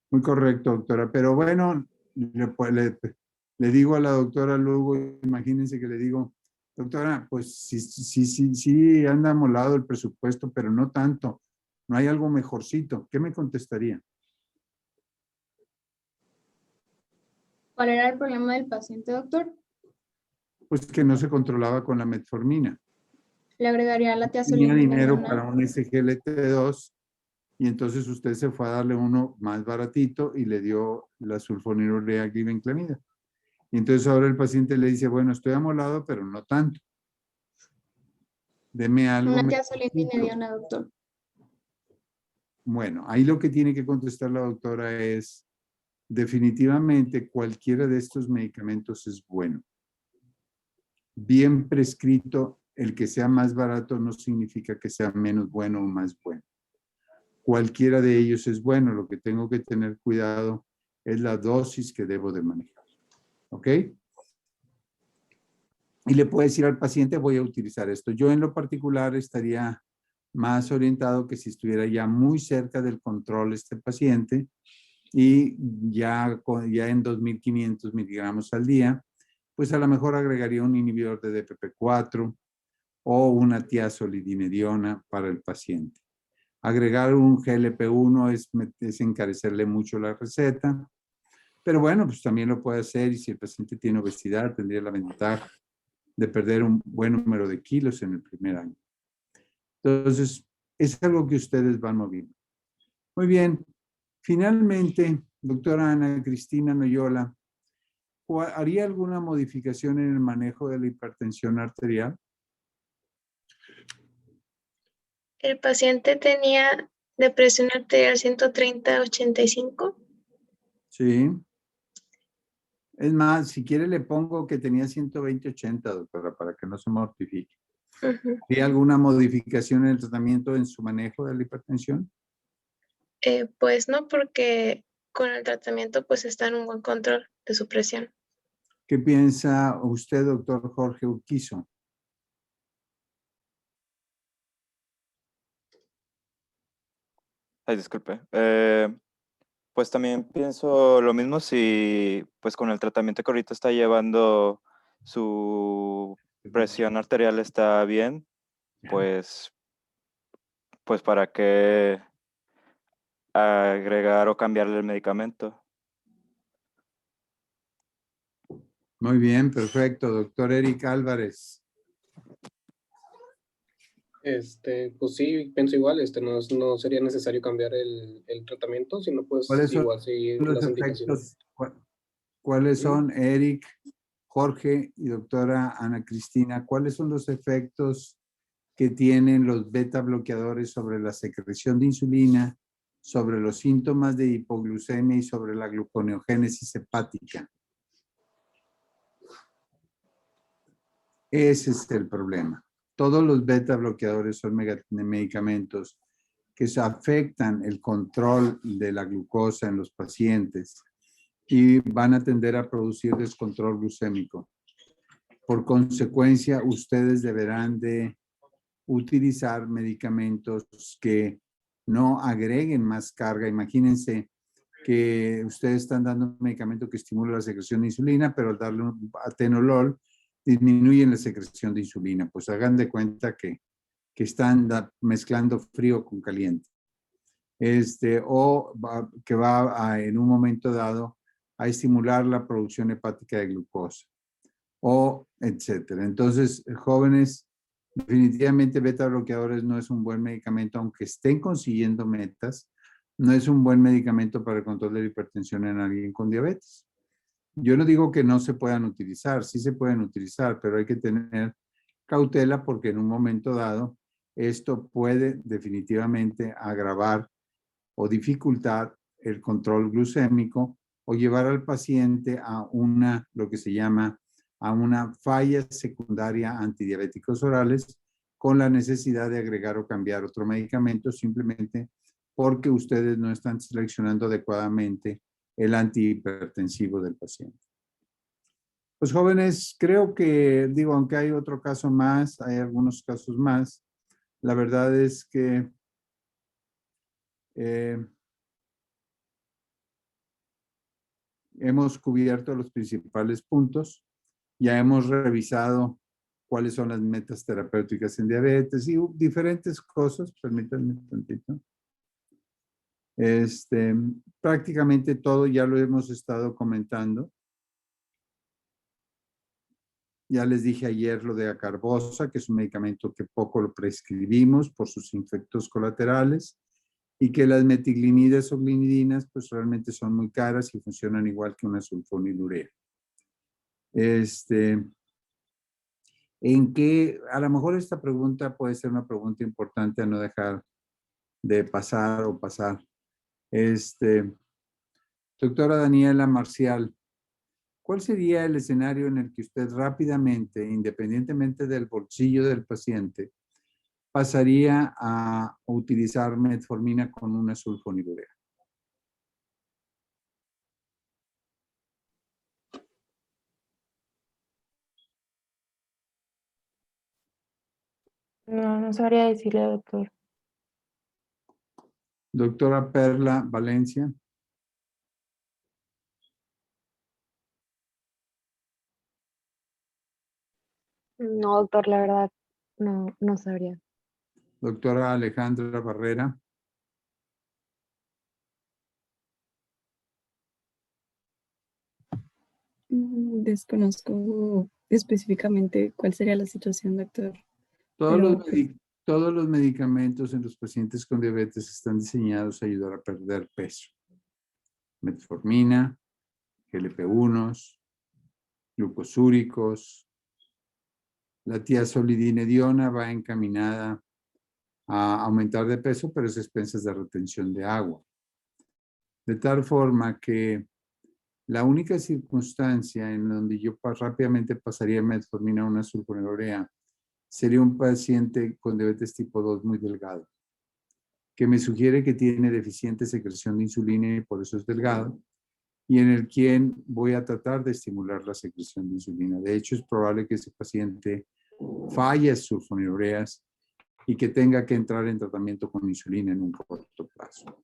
S1: Muy correcto, doctora. Pero bueno, le digo a la doctora Lugo, imagínense que le digo, doctora, pues sí anda amolado el presupuesto, pero no tanto. No hay algo mejorcito. ¿Qué me contestaría?
S12: ¿Cuál era el problema del paciente, doctor?
S1: Pues que no se controlaba con la metformina.
S12: Le agregaría la
S1: Tenía
S12: tiazolina.
S1: dinero para un SGLT2 y entonces usted se fue a darle uno más baratito y le dio la sulfonilurea glibenclamida. Y entonces ahora el paciente le dice, bueno, estoy amolado, pero no tanto. Deme algo.
S12: Una tiazolina, doctor.
S1: Bueno, ahí lo que tiene que contestar la doctora es, definitivamente cualquiera de estos medicamentos es bueno. Bien prescrito, el que sea más barato no significa que sea menos bueno o más bueno. Cualquiera de ellos es bueno. Lo que tengo que tener cuidado es la dosis que debo de manejar. ¿Ok? Y le puede decir al paciente, voy a utilizar esto. Yo en lo particular estaría más orientado que si estuviera ya muy cerca del control este paciente y ya en 2.500 miligramos al día, pues a lo mejor agregaría un inhibidor de DPP4 o una tiazolidinediona para el paciente. Agregar un GLP-1 es encarecerle mucho la receta, pero bueno, pues también lo puede hacer y si el paciente tiene obesidad tendría la ventaja de perder un buen número de kilos en el primer año. Entonces, es algo que ustedes van moviendo. Muy bien. Finalmente, doctora Ana Cristina Noyola, ¿haría alguna modificación en el manejo de la hipertensión arterial?
S2: El paciente tenía de presión arterial 130/85.
S1: Sí. Es más, si quiere le pongo que tenía 120/80, doctora, para que no se mortifique. ¿Hay alguna modificación en el tratamiento en su manejo de la hipertensión?
S2: Pues no, porque con el tratamiento pues está en un buen control de su presión.
S1: ¿Qué piensa usted, doctor Jorge Urquizo?
S16: Ay, disculpe. Pues también pienso lo mismo si, pues con el tratamiento que ahorita está llevando, su presión arterial está bien, pues para qué agregar o cambiarle el medicamento.
S1: Muy bien, perfecto. Doctor Eric Álvarez.
S17: Pues sí, pienso igual, no sería necesario cambiar el tratamiento, sino pues
S1: ¿Cuáles son
S17: igual seguir
S1: los
S17: las indicaciones.
S1: efectos? ¿Cuáles son, Eric, Jorge y doctora Ana Cristina, cuáles son los efectos que tienen los beta bloqueadores sobre la secreción de insulina, sobre los síntomas de hipoglucemia y sobre la gluconeogénesis hepática? Ese es el problema. Todos los beta bloqueadores son medicamentos que afectan el control de la glucosa en los pacientes y van a tender a producir descontrol glucémico. Por consecuencia, ustedes deberán de utilizar medicamentos que no agreguen más carga. Imagínense que ustedes están dando un medicamento que estimula la secreción de insulina, pero al darle un atenolol, disminuyen la secreción de insulina. Pues hagan de cuenta que están mezclando frío con caliente. Que va en un momento dado a estimular la producción hepática de glucosa, o etcétera. Entonces, jóvenes, definitivamente beta bloqueadores no es un buen medicamento, aunque estén consiguiendo metas, no es un buen medicamento para el control de la hipertensión en alguien con diabetes. Yo no digo que no se puedan utilizar, sí se pueden utilizar, pero hay que tener cautela porque en un momento dado esto puede definitivamente agravar o dificultar el control glucémico o llevar al paciente a lo que se llama a una falla secundaria antidiabéticos orales con la necesidad de agregar o cambiar otro medicamento simplemente porque ustedes no están seleccionando adecuadamente el antihipertensivo del paciente. Pues jóvenes, creo que, aunque hay otro caso más, hay algunos casos más, la verdad es que hemos cubierto los principales puntos, ya hemos revisado cuáles son las metas terapéuticas en diabetes y diferentes cosas, permítanme un tantito. Prácticamente todo ya lo hemos estado comentando. Ya les dije ayer lo de acarbosa, que es un medicamento que poco lo prescribimos por sus efectos colaterales y que las metiglinidas o glinidinas pues realmente son muy caras y funcionan igual que una sulfonilurea. En que a lo mejor esta pregunta puede ser una pregunta importante a no dejar de pasar o pasar. Doctora Daniela Marcial, ¿cuál sería el escenario en el que usted rápidamente, independientemente del bolsillo del paciente, pasaría a utilizar metformina con una sulfonilurea?
S9: No sabría decirle, doctor.
S1: Doctora Perla Valencia.
S18: No, doctor, la verdad, no sabría.
S1: Doctora Alejandra Barrera.
S19: Desconozco específicamente cuál sería la situación, doctor.
S1: Todos los medicamentos en los pacientes con diabetes están diseñados a ayudar a perder peso. Metformina, GLP-1, glucosúricos. La tiazolidinediona va encaminada a aumentar de peso, pero es a expensas de retención de agua. De tal forma que la única circunstancia en donde yo rápidamente pasaría metformina a una sulfonilurea sería un paciente con diabetes tipo 2 muy delgado, que me sugiere que tiene deficiente secreción de insulina y por eso es delgado, y en el quien voy a tratar de estimular la secreción de insulina. De hecho, es probable que ese paciente falle sulfonilureas y que tenga que entrar en tratamiento con insulina en un corto plazo.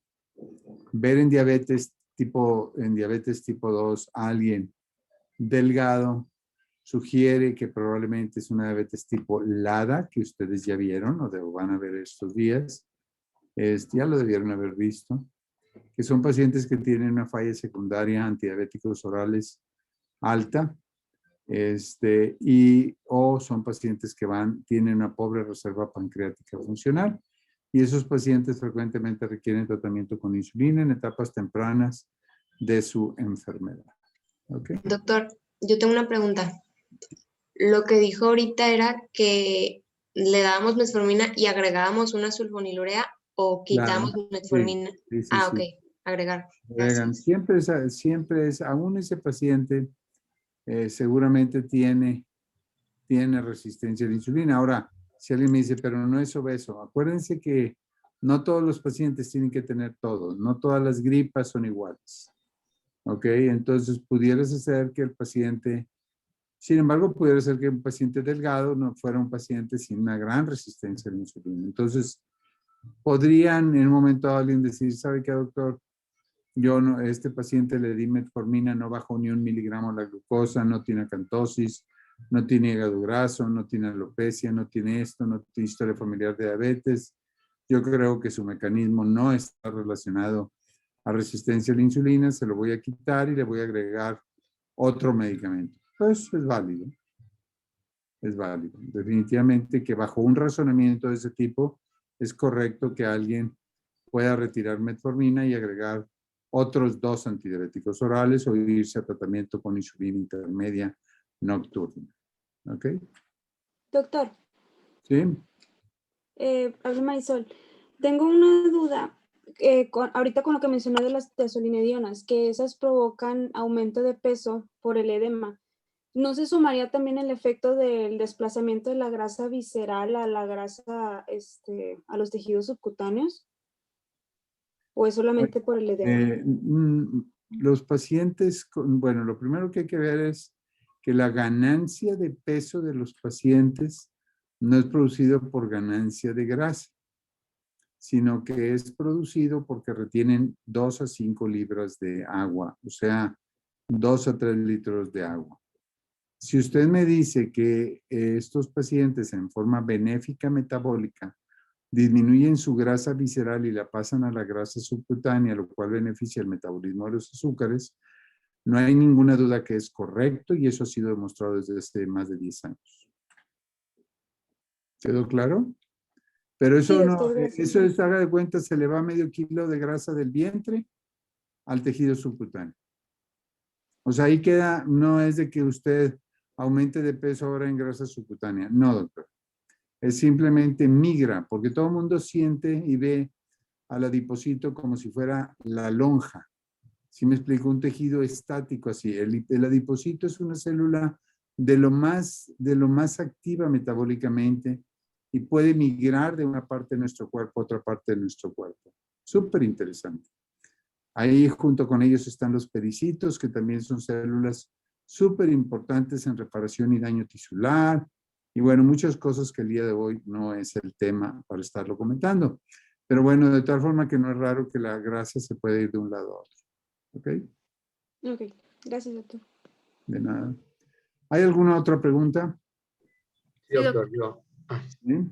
S1: Ver en diabetes tipo 2 a alguien delgado sugiere que probablemente es una diabetes tipo LADA, que ustedes ya vieron o van a ver estos días. Ya lo debieron haber visto. que son pacientes que tienen una falla secundaria antidiabéticos orales alta, o son pacientes que tienen una pobre reserva pancreática funcional, y esos pacientes frecuentemente requieren tratamiento con insulina en etapas tempranas de su enfermedad. ¿Okay?
S7: Doctor, yo tengo una pregunta. Lo que dijo ahorita era que le dábamos metformina y agregábamos una sulfonilurea o quitamos
S1: Claro,
S7: metformina.
S1: sí,
S7: Ok, agregar.
S1: Agregan. Siempre es, aún ese paciente seguramente tiene resistencia a la insulina. Ahora, si alguien me dice, pero no es obeso, acuérdense que no todos los pacientes tienen que tener todo, no todas las gripas son iguales. ¿Ok? Entonces, pudieras hacer que el paciente, sin embargo, pudiera ser que un paciente delgado no fuera un paciente sin una gran resistencia a la insulina. Entonces, podrían en un momento dado alguien decir, ¿sabe qué, doctor? Yo no, a este paciente le di metformina, no bajó ni 1 miligramo la glucosa, no tiene acantosis, no tiene hígado graso, no tiene alopecia, no tiene esto, no tiene historia familiar de diabetes. Yo creo que su mecanismo no está relacionado a resistencia a la insulina, se lo voy a quitar y le voy a agregar otro medicamento. Pues es válido. Es válido. Definitivamente que bajo un razonamiento de ese tipo es correcto que alguien pueda retirar metformina y agregar otros 2 antidiabéticos orales o irse a tratamiento con insulina intermedia nocturna. ¿Ok?
S9: Doctor,
S1: ¿Sí?
S9: hablo Marisol. Tengo una duda. Ahorita con lo que mencioné de las desolinedionas, que esas provocan aumento de peso por el edema. ¿No se sumaría también el efecto del desplazamiento de la grasa visceral a la grasa, a los tejidos subcutáneos? ¿O es solamente por el edema?
S1: Los pacientes, bueno, lo primero que hay que ver es que la ganancia de peso de los pacientes no es producido por ganancia de grasa, sino que es producido porque retienen 2 a 5 libras de agua, o sea, 2 a 3 litros de agua. Si usted me dice que estos pacientes en forma benéfica metabólica disminuyen su grasa visceral y la pasan a la grasa subcutánea, lo cual beneficia el metabolismo de los azúcares, no hay ninguna duda que es correcto y eso ha sido demostrado desde hace más de 10 años. ¿Quedó claro? Pero eso
S9: Sí,
S1: no,
S9: doctor, gracias.
S1: eso es, haga de cuenta, se le va medio kilo de grasa del vientre al tejido subcutáneo. O sea, ahí queda, no es de que usted aumente de peso ahora en grasa subcutánea. No, doctor. Es simplemente migra, porque todo el mundo siente y ve al adipocito como si fuera la lonja. ¿Sí me explico? Un tejido estático así. El adipocito es una célula de lo más activa metabólicamente y puede migrar de una parte de nuestro cuerpo a otra parte de nuestro cuerpo. Súper interesante. Ahí junto con ellos están los pericitos, que también son células súper importantes en reparación y daño tisular. Y bueno, muchas cosas que el día de hoy no es el tema para estarlo comentando. Pero bueno, de tal forma que no es raro que la grasa se puede ir de un lado a otro. ¿Ok?
S9: Ok, gracias, doctor.
S1: De nada. ¿Hay alguna otra pregunta?
S20: Sí, doctor, yo.
S1: ¿Sí?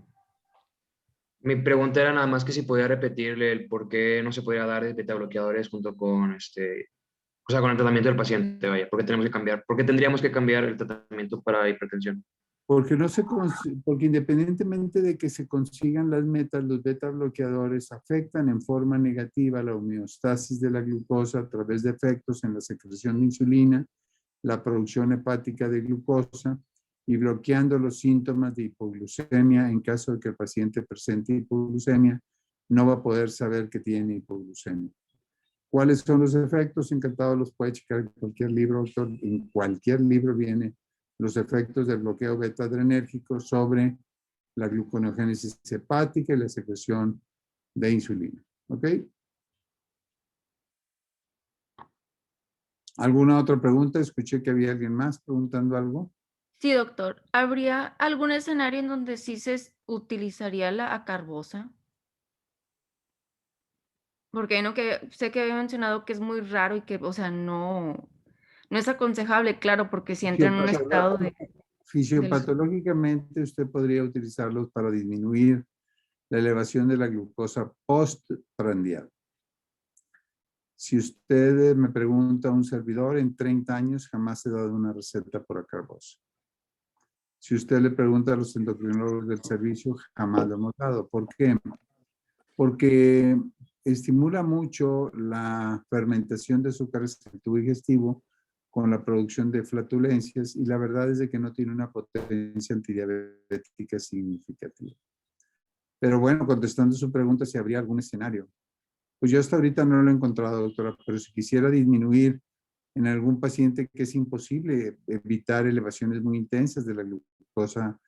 S20: Mi pregunta era nada más que si podía repetirle el por qué no se podía dar de beta-bloqueadores junto con o sea, con el tratamiento del paciente, vaya, ¿por qué tenemos que cambiar? ¿Por qué tendríamos que cambiar el tratamiento para hipertensión?
S1: Porque, porque independientemente de que se consigan las metas, los beta bloqueadores afectan en forma negativa la homeostasis de la glucosa a través de efectos en la secreción de insulina, la producción hepática de glucosa y bloqueando los síntomas de hipoglucemia. En caso de que el paciente presente hipoglucemia, no va a poder saber que tiene hipoglucemia. ¿Cuáles son los efectos? Encantado, los puede checar en cualquier libro, doctor. En cualquier libro viene los efectos del bloqueo beta-adrenérgico sobre la gluconeogénesis hepática y la secreción de insulina. ¿Ok? ¿Alguna otra pregunta? Escuché que había alguien más preguntando algo.
S21: Sí, doctor. ¿Habría algún escenario en donde sí se utilizaría la acarbosa? Porque no que sé que había mencionado que es muy raro y que, o sea, no es aconsejable, claro, porque si entra en un estado de...
S1: Fisiopatológicamente usted podría utilizarlos para disminuir la elevación de la glucosa postprandial. Si usted me pregunta a un servidor, en 30 años jamás he dado una receta por acarbosa. Si usted le pregunta a los endocrinólogos del servicio, jamás lo hemos dado. ¿Por qué? Porque estimula mucho la fermentación de azúcares en el tubo digestivo con la producción de flatulencias y la verdad es de que no tiene una potencia antidiabética significativa. Pero bueno, contestando su pregunta, si habría algún escenario. Pues yo hasta ahorita no lo he encontrado, doctora, pero si quisiera disminuir en algún paciente que es imposible evitar elevaciones muy intensas de la glucosa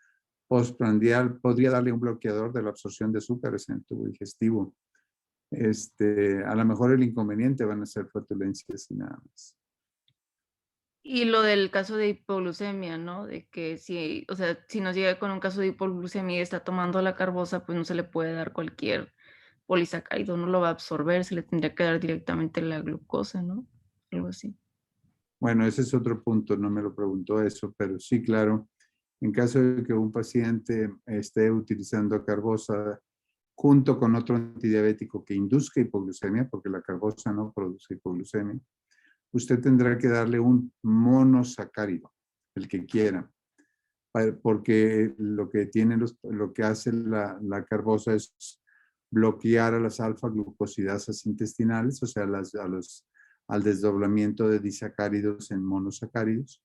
S1: postprandial, podría darle un bloqueador de la absorción de azúcares en el tubo digestivo. A lo mejor el inconveniente van a ser flatulencias y nada más.
S21: Y lo del caso de hipoglucemia, ¿no? De que si, o sea, si nos llega con un caso de hipoglucemia y está tomando la carbosa, pues no se le puede dar cualquier polisacárido, no lo va a absorber, se le tendría que dar directamente la glucosa, ¿no? Algo así.
S1: Bueno, ese es otro punto, no me lo preguntó eso, pero sí, claro, en caso de que un paciente esté utilizando carbosa junto con otro antidiabético que induzca hipoglucemia, porque la carbosa no produce hipoglucemia, usted tendrá que darle un monosacárido, el que quiera, porque lo que hace la carbosa es bloquear a las alfa-glucosidasas intestinales, o sea, al desdoblamiento de disacáridos en monosacáridos,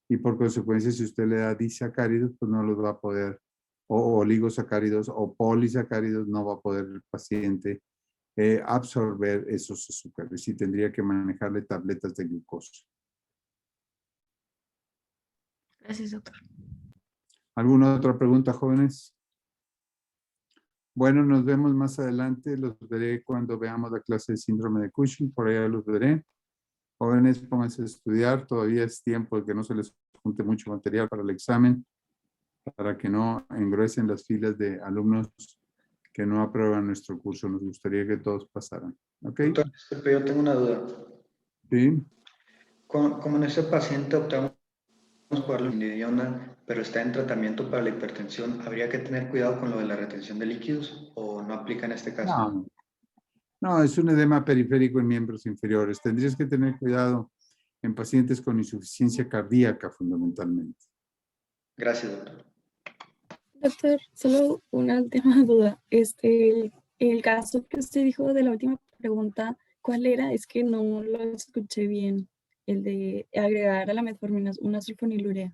S1: y por consecuencia, si usted le da disacáridos, pues no los va a poder, o oligosacáridos o polisacáridos, no va a poder el paciente absorber esos azúcares y tendría que manejarle tabletas de glucosa.
S21: Gracias, doctor.
S1: ¿Alguna otra pregunta, jóvenes? Bueno, nos vemos más adelante. Los veré cuando veamos la clase de síndrome de Cushing. Por allá los veré. Jóvenes, pónganse a estudiar. Todavía es tiempo de que no se les junte mucho material para el examen, para que no engruesen las filas de alumnos que no aprueban nuestro curso. Nos gustaría que todos pasaran. ¿Ok?
S5: Doctor, pero yo tengo una duda.
S1: Sí.
S5: Como en ese paciente optamos por la linidional, pero está en tratamiento para la hipertensión, ¿habría que tener cuidado con lo de la retención de líquidos o no aplica en este caso?
S1: No, no, es un edema periférico en miembros inferiores. Tendrías que tener cuidado en pacientes con insuficiencia cardíaca fundamentalmente.
S5: Gracias, doctor.
S19: Doctor, solo una última duda. El caso que usted dijo de la última pregunta, ¿cuál era? Es que no lo escuché bien. El de agregar a la metformina una sulfonilurea.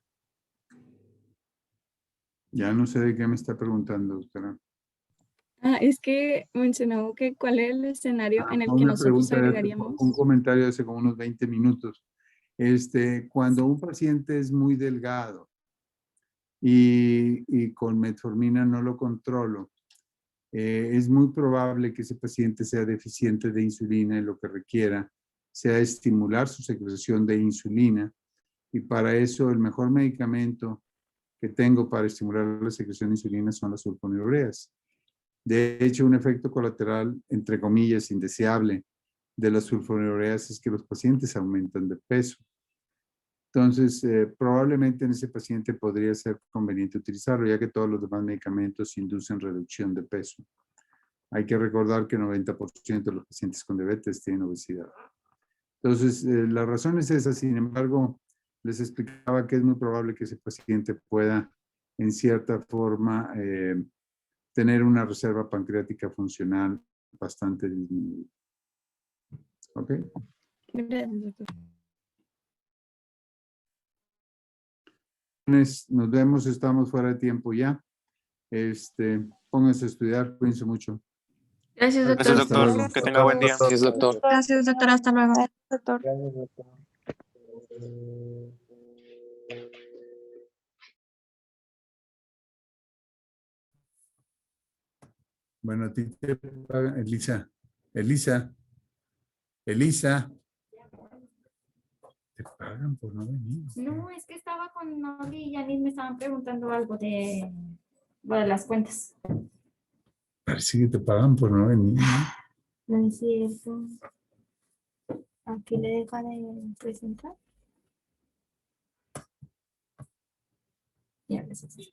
S1: Ya no sé de qué me está preguntando, doctora.
S19: Es que mencionó que cuál era el escenario en el que
S1: Una
S19: nosotros
S1: pregunta,
S19: agregaríamos.
S1: un comentario hace como unos 20 minutos. Cuando un paciente es muy delgado y con metformina no lo controlo, es muy probable que ese paciente sea deficiente de insulina y lo que requiera sea estimular su secreción de insulina. Y para eso el mejor medicamento que tengo para estimular la secreción de insulina son las sulfonilureas. De hecho, un efecto colateral, entre comillas, indeseable de las sulfonilureas es que los pacientes aumentan de peso. Entonces, probablemente en ese paciente podría ser conveniente utilizarlo, ya que todos los demás medicamentos inducen reducción de peso. Hay que recordar que el 90% de los pacientes con diabetes tienen obesidad. Entonces, la razón es esa. Sin embargo, les explicaba que es muy probable que ese paciente pueda, en cierta forma, tener una reserva pancreática funcional bastante disminuida. ¿Ok?
S19: Gracias, doctor.
S1: Nos vemos, estamos fuera de tiempo ya. Pónganse a estudiar, cuídense mucho.
S21: Gracias, doctor.
S4: Gracias, doctor. Que tenga buen día.
S10: Gracias, doctor. Gracias, doctor. Hasta luego.
S18: Doctor.
S1: Bueno, a ti te pagan, Elisa, te pagan por no venir.
S3: No, es que estaba con Noli y Yanis, me estaban preguntando algo de las cuentas.
S1: Parece que te pagan por no venir, ¿no?
S3: No es cierto. ¿Aquí le deja de presentar? Ya, gracias.